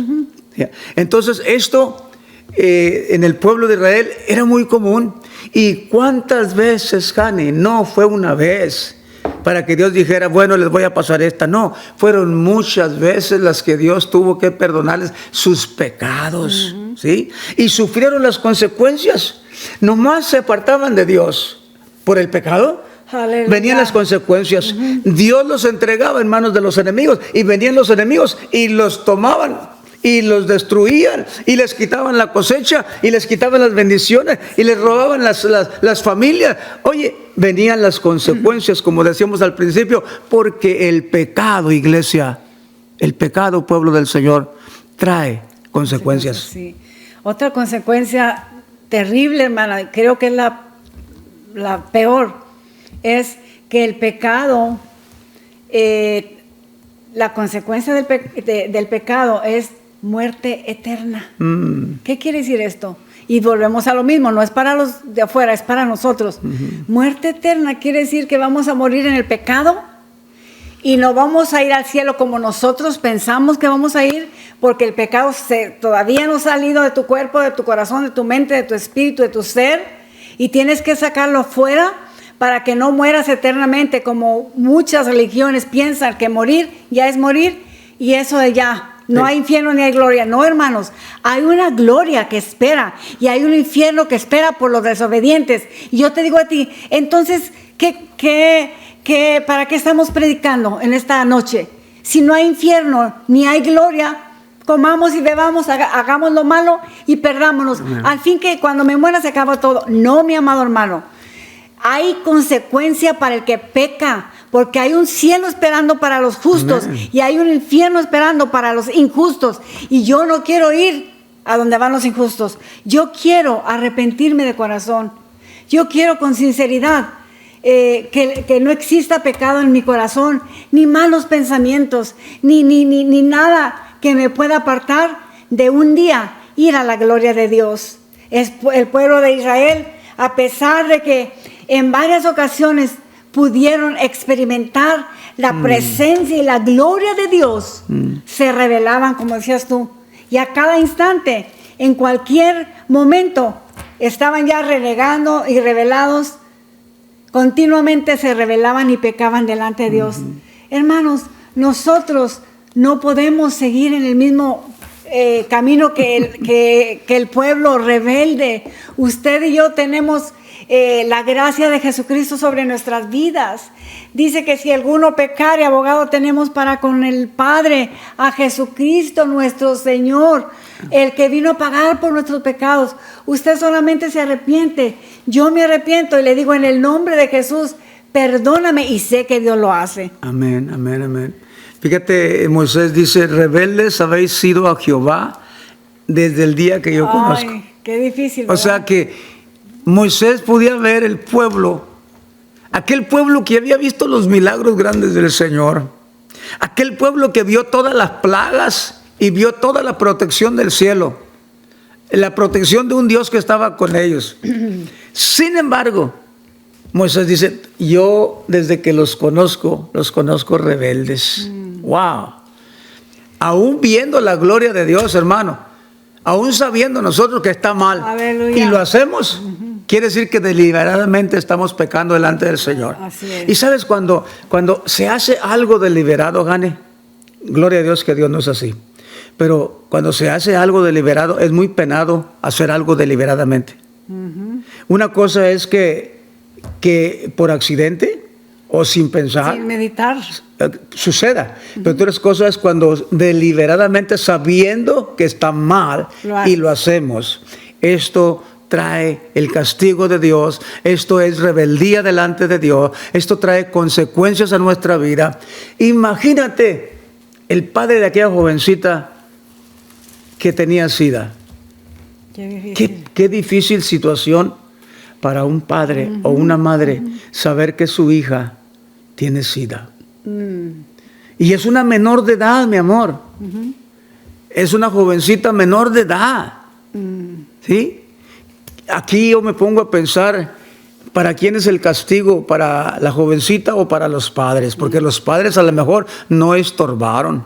Ya. Entonces esto en el pueblo de Israel era muy común. ¿Y cuántas veces, Jani? No fue una vez para que Dios dijera, bueno, les voy a pasar esta. No, fueron muchas veces las que Dios tuvo que perdonarles sus pecados. ¿Sí? Y sufrieron las consecuencias. Nomás se apartaban de Dios por el pecado. Aleluya. Venían las consecuencias. Dios los entregaba en manos de los enemigos y venían los enemigos y los tomaban y los destruían y les quitaban la cosecha y les quitaban las bendiciones y les robaban las familias. Oye, venían las consecuencias, como decíamos al principio, porque el pecado, iglesia, el pecado, pueblo del Señor, trae consecuencias. Sí. Otra consecuencia terrible, hermana, creo que es la peor, es que el pecado, la consecuencia del pecado es muerte eterna. ¿Qué quiere decir esto? Y volvemos a lo mismo, no es para los de afuera, es para nosotros. Muerte eterna quiere decir que vamos a morir en el pecado y no vamos a ir al cielo como nosotros pensamos que vamos a ir, porque el pecado todavía no ha salido de tu cuerpo, de tu corazón, de tu mente, de tu espíritu, de tu ser. Y tienes que sacarlo fuera para que no mueras eternamente, como muchas religiones piensan que morir ya es morir y eso de ya. No hay infierno ni hay gloria. No, hermanos, hay una gloria que espera y hay un infierno que espera por los desobedientes. Y yo te digo a ti, entonces, ¿para qué estamos predicando en esta noche? Si no hay infierno ni hay gloria, comamos y bebamos, hagamos lo malo y perdámonos. Al fin que cuando me muera se acaba todo. No, mi amado hermano. Hay consecuencia para el que peca, porque hay un cielo esperando para los justos. Amén. Y hay un infierno esperando para los injustos. Y yo no quiero ir a donde van los injustos. Yo quiero arrepentirme de corazón. Yo quiero con sinceridad que no exista pecado en mi corazón, ni malos pensamientos, ni nada que me pueda apartar de un día ir a la gloria de Dios. Es el pueblo de Israel, a pesar de que en varias ocasiones pudieron experimentar la presencia y la gloria de Dios, se revelaban, como decías tú, y a cada instante, en cualquier momento, estaban ya renegando y revelados, continuamente se rebelaban y pecaban delante de Dios. Hermanos, nosotros no podemos seguir en el mismo camino que el pueblo rebelde. Usted y yo tenemos la gracia de Jesucristo sobre nuestras vidas. Dice que si alguno pecare, abogado tenemos para con el Padre, a Jesucristo nuestro Señor, el que vino a pagar por nuestros pecados. Usted solamente se arrepiente. Yo me arrepiento y le digo en el nombre de Jesús, perdóname, y sé que Dios lo hace. Amén, amén, amén. Fíjate, Moisés dice, rebeldes habéis sido a Jehová desde el día que yo conozco. Qué difícil, ¿verdad? O sea que Moisés podía ver el pueblo, aquel pueblo que había visto los milagros grandes del Señor, aquel pueblo que vio todas las plagas y vio toda la protección del cielo, la protección de un Dios que estaba con ellos. Sin embargo, Moisés dice, yo desde que los conozco rebeldes. Wow. Aún viendo la gloria de Dios, hermano, aún sabiendo nosotros que está mal, aleluya, y lo hacemos, quiere decir que deliberadamente estamos pecando delante del Señor. Así es. Y sabes, cuando se hace algo deliberado, Gane, gloria a Dios que Dios no es así, pero cuando se hace algo deliberado, es muy penado hacer algo deliberadamente. Una cosa es que por accidente o sin pensar, sin meditar, suceda. Pero otra cosa es cuando deliberadamente, sabiendo que está mal, y lo hacemos. Esto trae el castigo de Dios. Esto es rebeldía delante de Dios. Esto trae consecuencias a nuestra vida. Imagínate el padre de aquella jovencita que tenía SIDA. Qué difícil situación para un padre o una madre saber que su hija tiene SIDA. Y es una menor de edad, mi amor. Es una jovencita menor de edad. ¿Sí? Aquí yo me pongo a pensar, ¿para quién es el castigo? ¿Para la jovencita o para los padres? Porque los padres a lo mejor no estorbaron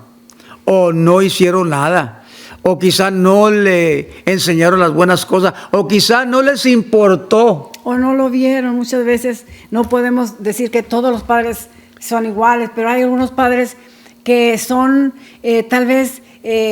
o no hicieron nada. O quizá no le enseñaron las buenas cosas, o quizá no les importó. O no lo vieron. Muchas veces no podemos decir que todos los padres son iguales, pero hay algunos padres que son tal vez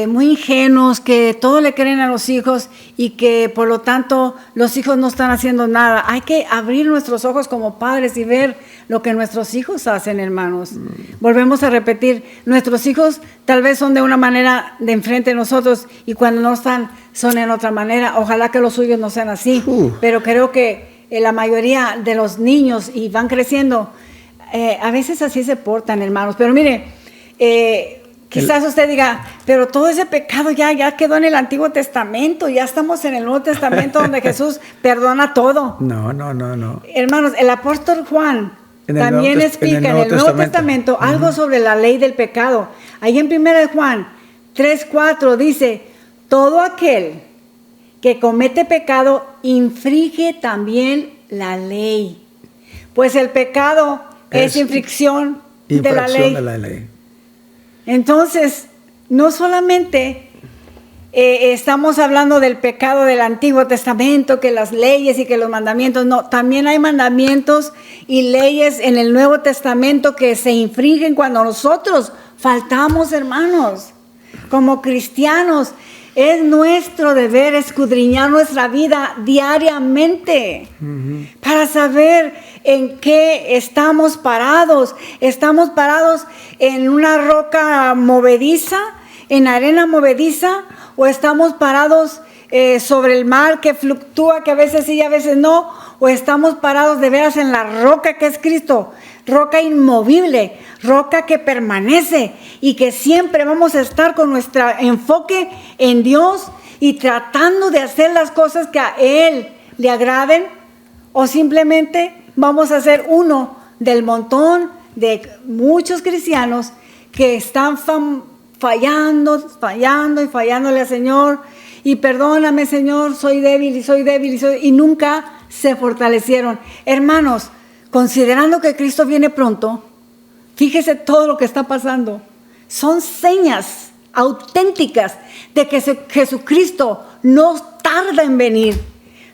muy ingenuos, que todo le creen a los hijos y que por lo tanto los hijos no están haciendo nada. Hay que abrir nuestros ojos como padres y ver lo que nuestros hijos hacen, hermanos. Volvemos a repetir, nuestros hijos tal vez son de una manera de enfrente de nosotros y cuando no están son en otra manera. Ojalá que los suyos no sean así, pero creo que la mayoría de los niños y van creciendo, a veces así se portan, hermanos. Pero mire, quizás usted diga, pero todo ese pecado ya quedó en el Antiguo Testamento, ya estamos en el Nuevo Testamento donde Jesús perdona todo. No. Hermanos, el apóstol Juan también explica en el Nuevo Testamento algo sobre la ley del pecado. Ahí en 1 Juan 3:4 dice, todo aquel que comete pecado infringe también la ley, pues el pecado es infracción de la ley. Entonces, no solamente estamos hablando del pecado del Antiguo Testamento, que las leyes y que los mandamientos, no, también hay mandamientos y leyes en el Nuevo Testamento que se infringen cuando nosotros faltamos, hermanos. Como cristianos, es nuestro deber escudriñar nuestra vida diariamente para saber en qué estamos parados. ¿Estamos parados en una roca movediza, en arena movediza? ¿O estamos parados sobre el mar que fluctúa, que a veces sí y a veces no? ¿O estamos parados de veras en la roca que es Cristo? Roca inmovible, roca que permanece y que siempre vamos a estar con nuestro enfoque en Dios y tratando de hacer las cosas que a Él le agraden, o simplemente vamos a ser uno del montón de muchos cristianos que están fallándole al Señor y perdóname, Señor, soy débil y nunca se fortalecieron. Hermanos, considerando que Cristo viene pronto, fíjese todo lo que está pasando. Son señas auténticas de que Jesucristo no tarda en venir.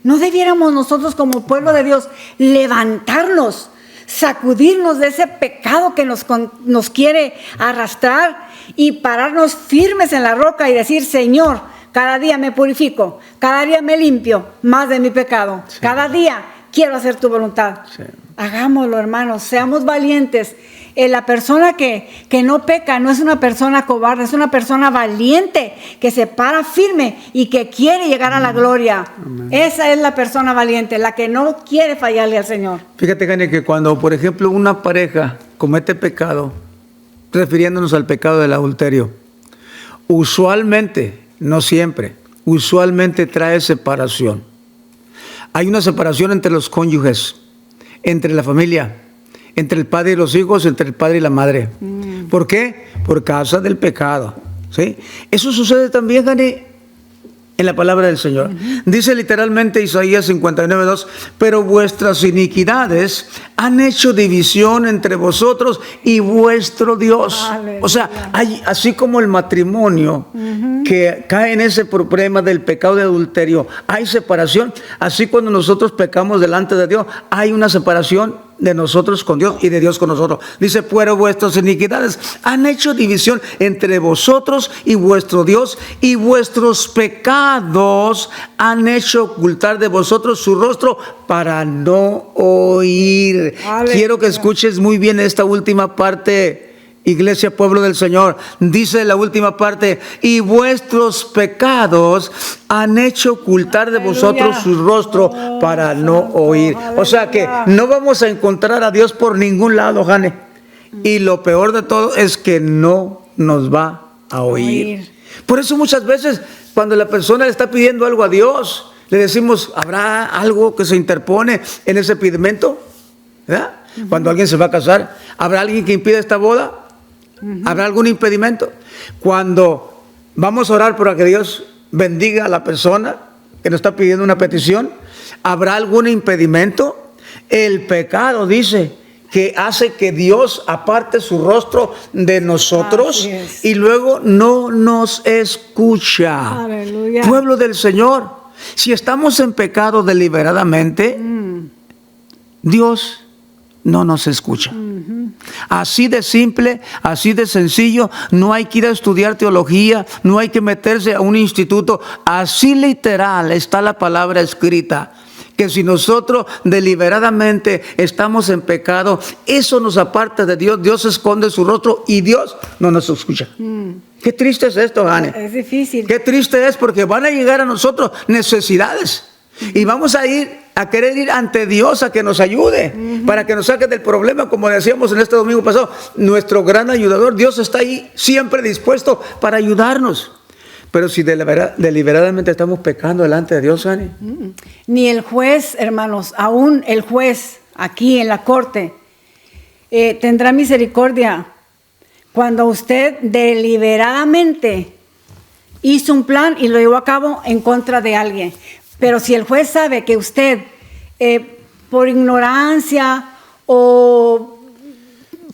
¿No debiéramos nosotros como pueblo de Dios levantarnos, sacudirnos de ese pecado que nos quiere arrastrar y pararnos firmes en la roca y decir, Señor, cada día me purifico, cada día me limpio más de mi pecado, sí. Cada día quiero hacer tu voluntad? Sí. Hagámoslo, hermanos, seamos valientes. La persona que no peca no es una persona cobarde, es una persona valiente que se para firme y que quiere llegar a la gloria. Amén. Esa es la persona valiente, la que no quiere fallarle al Señor. Fíjate, Gane, que cuando, por ejemplo, una pareja comete pecado, refiriéndonos al pecado del adulterio, usualmente, no siempre, usualmente trae separación. Hay una separación entre los cónyuges, entre la familia, entre el padre y los hijos, entre el padre y la madre. ¿Por qué? Por causa del pecado. ¿Sí? Eso sucede también, Gane, en la palabra del Señor. Dice literalmente Isaías 59:2, pero vuestras iniquidades han hecho división entre vosotros y vuestro Dios. Aleluya. O sea, así como el matrimonio que cae en ese problema del pecado de adulterio, hay separación. Así cuando nosotros pecamos delante de Dios, hay una separación de nosotros con Dios y de Dios con nosotros. Dice, pero vuestras iniquidades han hecho división entre vosotros y vuestro Dios, y vuestros pecados han hecho ocultar de vosotros su rostro para no oír. Aleluya. Quiero que escuches muy bien esta última parte, Iglesia, pueblo del Señor. Dice la última parte, y vuestros pecados han hecho ocultar de vosotros su rostro para no oír. O sea que no vamos a encontrar a Dios por ningún lado, Jane. Y lo peor de todo es que no nos va a oír. Por eso muchas veces cuando la persona le está pidiendo algo a Dios, le decimos, ¿habrá algo que se interpone en ese pedimento? ¿Verdad? Cuando alguien se va a casar, ¿habrá alguien que impida esta boda? ¿Habrá algún impedimento? Cuando vamos a orar para que Dios bendiga a la persona que nos está pidiendo una petición, ¿habrá algún impedimento? El pecado, dice, que hace que Dios aparte su rostro de nosotros y luego no nos escucha. Aleluya. Pueblo del Señor, si estamos en pecado deliberadamente, Dios no nos escucha. Así de simple, así de sencillo. No hay que ir a estudiar teología, no hay que meterse a un instituto. Así literal está la palabra escrita, que si nosotros deliberadamente estamos en pecado, eso nos aparta de Dios. Dios esconde su rostro y Dios no nos escucha. Qué triste es esto, Jane. Es difícil. Qué triste es, porque van a llegar a nosotros necesidades y vamos a querer ir ante Dios a que nos ayude, para que nos saque del problema. Como decíamos en este domingo pasado, nuestro gran ayudador, Dios está ahí siempre dispuesto para ayudarnos. Pero si deliberadamente estamos pecando delante de Dios, Ani. Ni el juez, hermanos, aún el juez aquí en la corte tendrá misericordia cuando usted deliberadamente hizo un plan y lo llevó a cabo en contra de alguien. Pero si el juez sabe que usted, por ignorancia o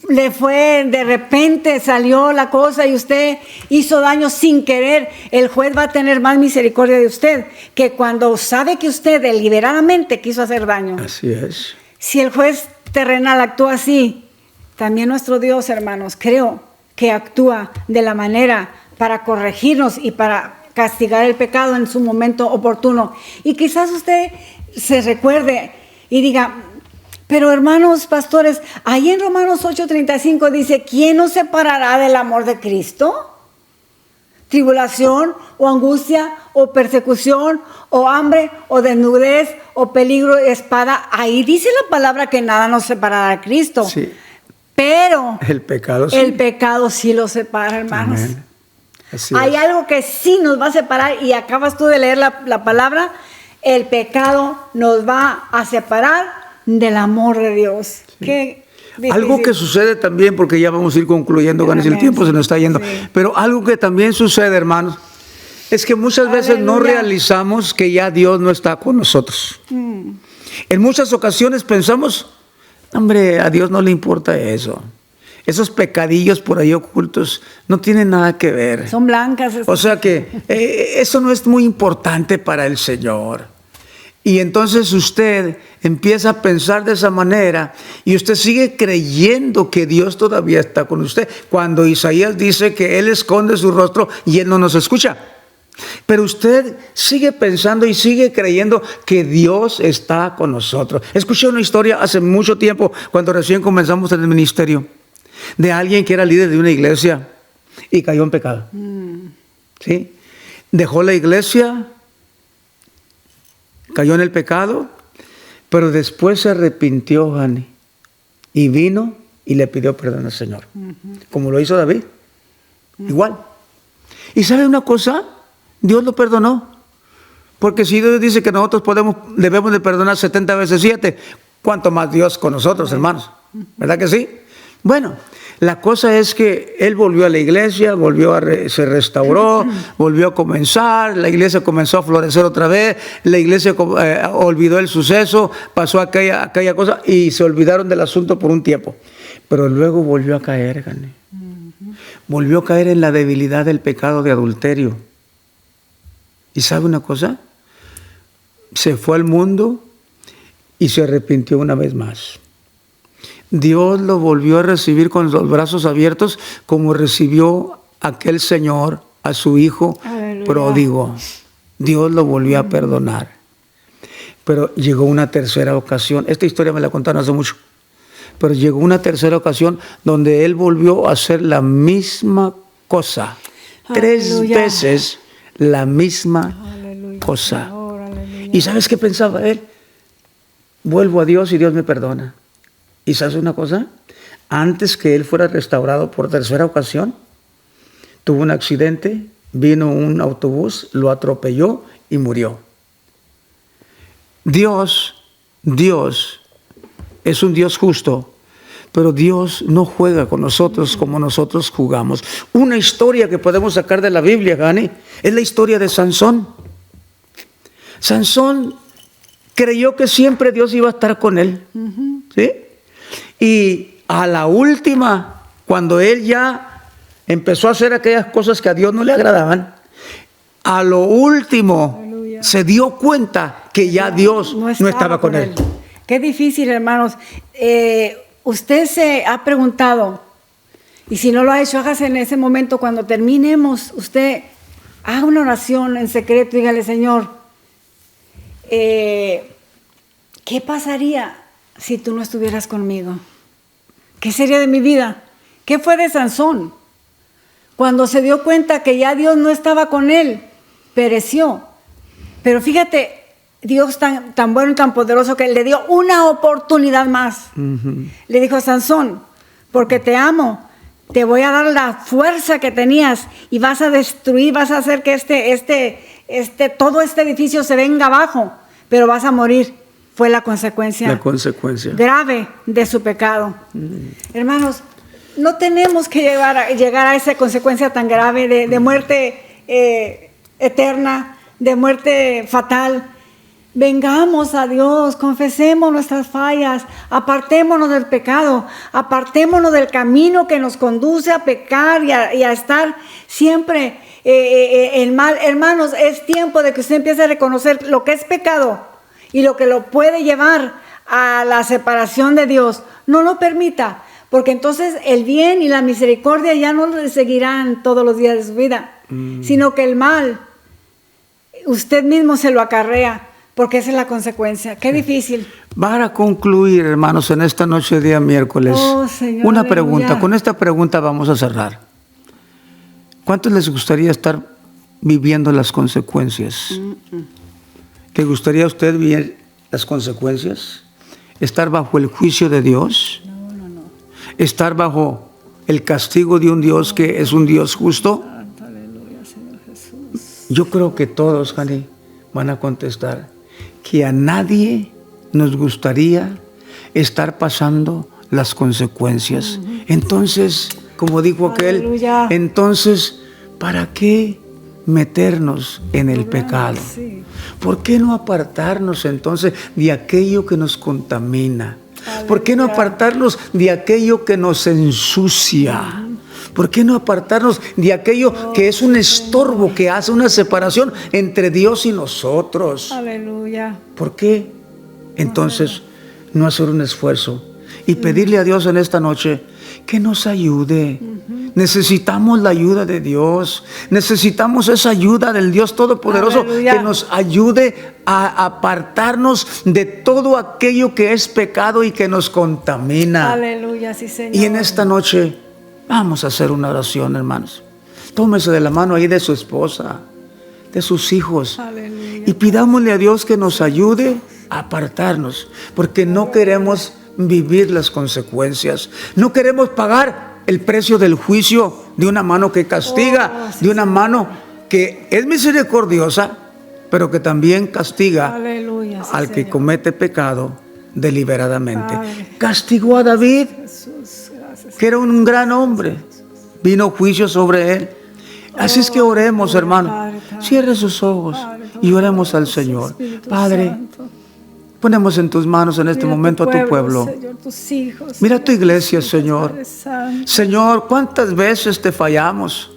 le fue, de repente salió la cosa y usted hizo daño sin querer, el juez va a tener más misericordia de usted que cuando sabe que usted deliberadamente quiso hacer daño. Así es. Si el juez terrenal actúa así, también nuestro Dios, hermanos, creo que actúa de la manera para corregirnos y para castigar el pecado en su momento oportuno. Y quizás usted se recuerde y diga, pero hermanos pastores, ahí en Romanos 8:35 dice, ¿quién nos separará del amor de Cristo? ¿Tribulación o angustia o persecución o hambre o desnudez o peligro de espada? Ahí dice la palabra que nada nos separará de Cristo. Sí. Pero el pecado sí lo separa, hermanos. Amén. Hay algo que sí nos va a separar, y acabas tú de leer la palabra. El pecado nos va a separar del amor de Dios. Sí. Qué difícil. Algo que sucede también, porque ya vamos a ir concluyendo, ganas, el tiempo se nos está yendo. Sí. Pero algo que también sucede, hermanos, es que muchas veces no realizamos que ya Dios no está con nosotros. En muchas ocasiones pensamos, Hombre, a Dios no le importa eso. Esos pecadillos por ahí ocultos no tienen nada que ver. Son blancas. O sea que eso no es muy importante para el Señor. Y entonces usted empieza a pensar de esa manera y usted sigue creyendo que Dios todavía está con usted. Cuando Isaías dice que Él esconde su rostro y Él no nos escucha. Pero usted sigue pensando y sigue creyendo que Dios está con nosotros. Escuché una historia hace mucho tiempo, cuando recién comenzamos en el ministerio, de alguien que era líder de una iglesia y cayó en pecado. ¿Sí? Dejó la iglesia, cayó en el pecado, pero después se arrepintió, Jani, y vino y le pidió perdón al Señor, como lo hizo David. Igual. ¿Y sabe una cosa? Dios lo perdonó. Porque si Dios dice que nosotros debemos de perdonar 70 veces 7, ¿cuánto más Dios con nosotros, hermanos? ¿Verdad que sí? Bueno, la cosa es que él volvió a la iglesia, se restauró, volvió a comenzar, la iglesia comenzó a florecer otra vez, la iglesia olvidó el suceso, pasó aquella cosa y se olvidaron del asunto por un tiempo. Pero luego volvió a caer, Gane. Volvió a caer en la debilidad del pecado de adulterio. ¿Y sabe una cosa? Se fue al mundo y se arrepintió una vez más. Dios lo volvió a recibir con los brazos abiertos, como recibió aquel señor a su hijo pródigo. Dios lo volvió a perdonar. Pero llegó una tercera ocasión. Esta historia me la contaron hace mucho. Pero llegó una tercera ocasión donde él volvió a hacer la misma cosa. Aleluya. 3 veces la misma cosa. ¿Y sabes qué pensaba él? Vuelvo a Dios y Dios me perdona. ¿Y sabes una cosa? Antes que él fuera restaurado por tercera ocasión, tuvo un accidente, vino un autobús, lo atropelló y murió. Dios es un Dios justo, pero Dios no juega con nosotros como nosotros jugamos. Una historia que podemos sacar de la Biblia, Gani, es la historia de Sansón. Sansón creyó que siempre Dios iba a estar con él. ¿Sí? Y a la última, cuando él ya empezó a hacer aquellas cosas que a Dios no le agradaban, a lo último se dio cuenta que ya Dios no estaba con él. Qué difícil, hermanos. Usted se ha preguntado, y si no lo ha hecho, hágase en ese momento cuando terminemos. Usted haga una oración en secreto, dígale: Señor, ¿qué pasaría si tú no estuvieras conmigo? ¿Qué sería de mi vida? ¿Qué fue de Sansón? Cuando se dio cuenta que ya Dios no estaba con él, pereció. Pero fíjate, Dios tan bueno y tan poderoso que le dio una oportunidad más. Le dijo a Sansón: porque te amo, te voy a dar la fuerza que tenías y vas a destruir, vas a hacer que todo este edificio se venga abajo, pero vas a morir. Fue la consecuencia grave de su pecado. Hermanos, no tenemos que llegar a esa consecuencia tan grave de muerte eterna, de muerte fatal. Vengamos a Dios, confesemos nuestras fallas, apartémonos del pecado, apartémonos del camino que nos conduce a pecar y a estar siempre en mal. Hermanos, es tiempo de que usted empiece a reconocer lo que es pecado y lo que lo puede llevar a la separación de Dios. No lo permita, porque entonces el bien y la misericordia ya no le seguirán todos los días de su vida, sino que el mal usted mismo se lo acarrea, porque esa es la consecuencia. Qué difícil. Para concluir, hermanos, en esta noche de día miércoles, Señor, una pregunta. Con esta pregunta vamos a cerrar. ¿Cuántos les gustaría estar viviendo las consecuencias? ¿Le gustaría a usted vivir las consecuencias? ¿Estar bajo el juicio de Dios? No. ¿Estar bajo el castigo de un Dios que es un Dios justo? Aleluya, Señor Jesús. Yo creo que todos, Jani, van a contestar que a nadie nos gustaría estar pasando las consecuencias. Entonces, como dijo aquel, entonces, ¿para qué meternos en el pecado? ¿Por qué no apartarnos entonces de aquello que nos contamina? ¿Por qué no apartarnos de aquello que nos ensucia? ¿Por qué no apartarnos de aquello que es un estorbo, que hace una separación entre Dios y nosotros? Aleluya. ¿Por qué? Entonces, no hacer un esfuerzo y pedirle a Dios en esta noche que nos ayude. Necesitamos la ayuda de Dios. Necesitamos esa ayuda del Dios Todopoderoso. Aleluya. Que nos ayude a apartarnos de todo aquello que es pecado y que nos contamina. Aleluya, sí, Señor. Y en esta noche vamos a hacer una oración, hermanos. Tómese de la mano ahí de su esposa, de sus hijos. Aleluya. Y pidámosle a Dios que nos ayude a apartarnos, porque no queremos vivir las consecuencias. No queremos pagar el precio del juicio de una mano que castiga, de una mano que es misericordiosa, pero que también castiga Aleluya, sí, al que Señor. comete pecado deliberadamente. Padre. Castigó a David, Jesús, gracias. que era un gran hombre. Vino juicio sobre él. Así es que oremos, hermano. Padre, Padre. Cierre sus ojos Padre, y oremos al Señor. Espíritu Padre, Santo. ponemos en tus manos en este Mira momento a tu pueblo. Señor, tus hijos, Mira tu iglesia, tus hijos, Señor. Padre Santo. Señor, ¿cuántas veces te fallamos?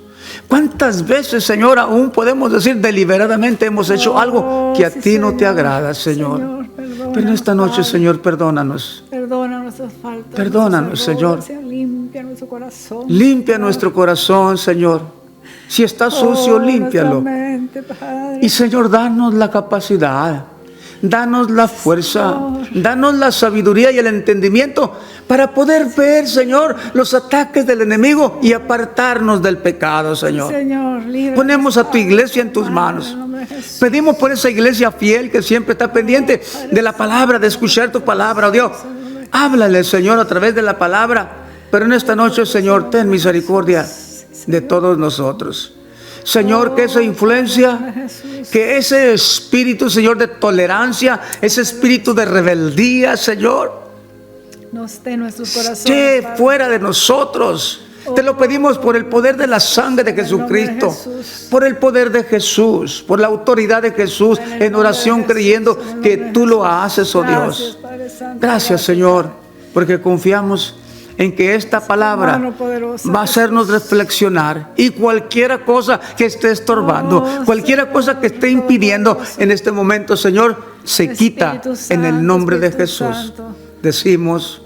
¿Cuántas veces, Señor, aún podemos decir deliberadamente hemos hecho algo que a sí, ti no te Señor. agrada, Señor? Perdónanos, Pero en esta noche, Padre. Señor, perdónanos. Perdona nuestras faltas. Perdónanos, nuestros Señor. errores, Limpia nuestro corazón. Limpia nuestro corazón, Señor. Si está sucio, límpialo. Nuestra mente, Padre. Y Señor, danos la capacidad, danos la fuerza, danos la sabiduría y el entendimiento para poder ver, Señor, los ataques del enemigo y apartarnos del pecado, Señor. Señor, líbranos, Ponemos a tu iglesia en tus Padre, manos. en el nombre de Jesús. Pedimos por esa iglesia fiel que siempre está pendiente de la palabra, de escuchar tu palabra, oh Dios. Háblale, Señor, a través de la palabra. Pero en esta noche, Señor, ten misericordia de todos nosotros. Señor, que esa influencia, que ese espíritu, Señor, de tolerancia, ese espíritu de rebeldía, Señor, No esté en nuestros corazones. esté Padre. fuera de nosotros. Te lo pedimos por el poder de la sangre de Jesucristo, por el poder de Jesús, por la autoridad de Jesús, en oración creyendo que tú lo haces, oh Dios. Gracias, Señor, porque confiamos en que esta palabra mano poderosa, va a hacernos reflexionar, y cualquier cosa que esté estorbando, cualquier cosa que esté impidiendo en este momento, Señor, se quita Espíritu en el Santo, nombre de Espíritu Jesús. Santo. Decimos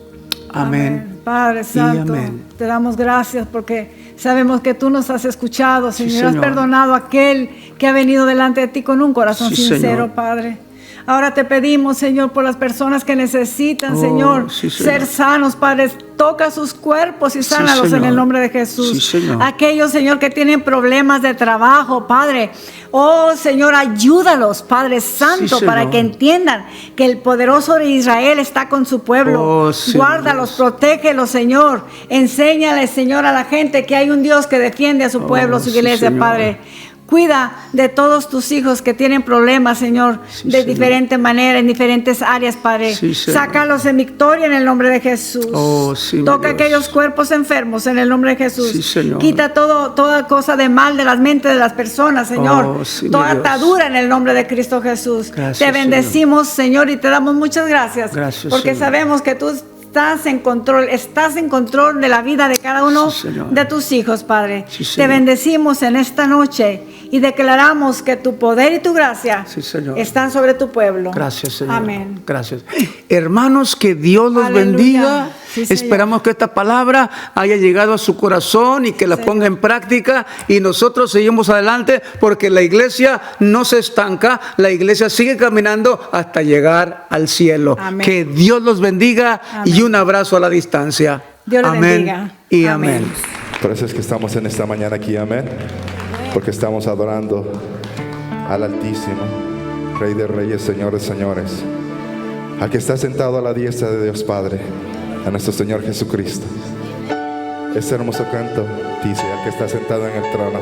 amén. Padre Santo, amén. te damos gracias porque sabemos que tú nos has escuchado, Sí, Señor. Has Señor. perdonado a aquel que ha venido delante de ti con un corazón Sí, sincero, Señor. Padre. Ahora te pedimos, Señor, por las personas que necesitan, Oh, Señor, sí, Señor. ser sanos, Padre. Toca sus cuerpos y Sí, sánalos en Señor. el nombre de Jesús. Sí, Señor. Aquellos, Señor, que tienen problemas de trabajo, Padre. Oh, Señor, ayúdalos, Padre Santo, Sí, para Señor. que entiendan que el poderoso de Israel está con su pueblo. Oh, sí, Guárdalos, Dios. protégelos, Señor. Enséñales, Señor, a la gente que hay un Dios que defiende a su pueblo, Oh, su sí, iglesia, Señor. Padre. Cuida de todos tus hijos que tienen problemas, Señor, Sí, de Señor. diferente manera, en diferentes áreas, Padre. Sí, Señor. Sácalos en victoria en el nombre de Jesús. Oh, sí, mi Toca Dios. aquellos cuerpos enfermos en el nombre de Jesús. Sí, Señor. Quita toda cosa de mal de las mentes de las personas, Señor. Oh, sí, mi Toda Dios. atadura en el nombre de Cristo Jesús. Gracias, Te bendecimos, Señor, y te damos muchas gracias. Gracias, porque Señor. sabemos que tú estás en control de la vida de cada uno Sí, Señor. de tus hijos, Padre. Sí, Te Señor. bendecimos en esta noche y declaramos que tu poder y tu gracia Sí, Señor. están sobre tu pueblo. Gracias, Señor. Amén. Gracias. Hermanos, que Dios los Aleluya. bendiga. Sí, Señor. Esperamos que esta palabra haya llegado a su corazón y que la ponga en práctica. Y nosotros seguimos adelante porque la iglesia no se estanca. La iglesia sigue caminando hasta llegar al cielo. Amén. Que Dios los bendiga. Amén. Y un abrazo a la distancia. Dios les amén bendiga. y Amén. amén. Por eso es que estamos en esta mañana aquí, amén. Porque estamos adorando al Altísimo, Rey de Reyes, Señor de Señores, al que está sentado a la diestra de Dios Padre, a nuestro Señor Jesucristo. Este hermoso canto dice, al que está sentado en el trono.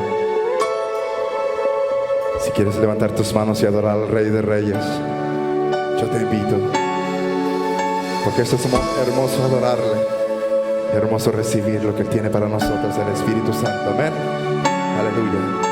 Si quieres levantar tus manos y adorar al Rey de Reyes, yo te invito. Porque esto es hermoso adorarle, hermoso recibir lo que Él tiene para nosotros, el Espíritu Santo. Amén. Aleluya.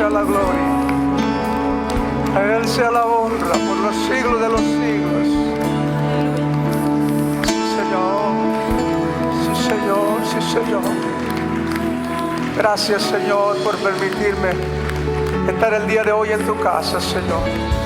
sea la gloria. A Él sea la honra por los siglos de los siglos. Sí, Señor. Sí, Señor. Sí, Señor. Gracias, Señor, por permitirme estar el día de hoy en tu casa, Señor.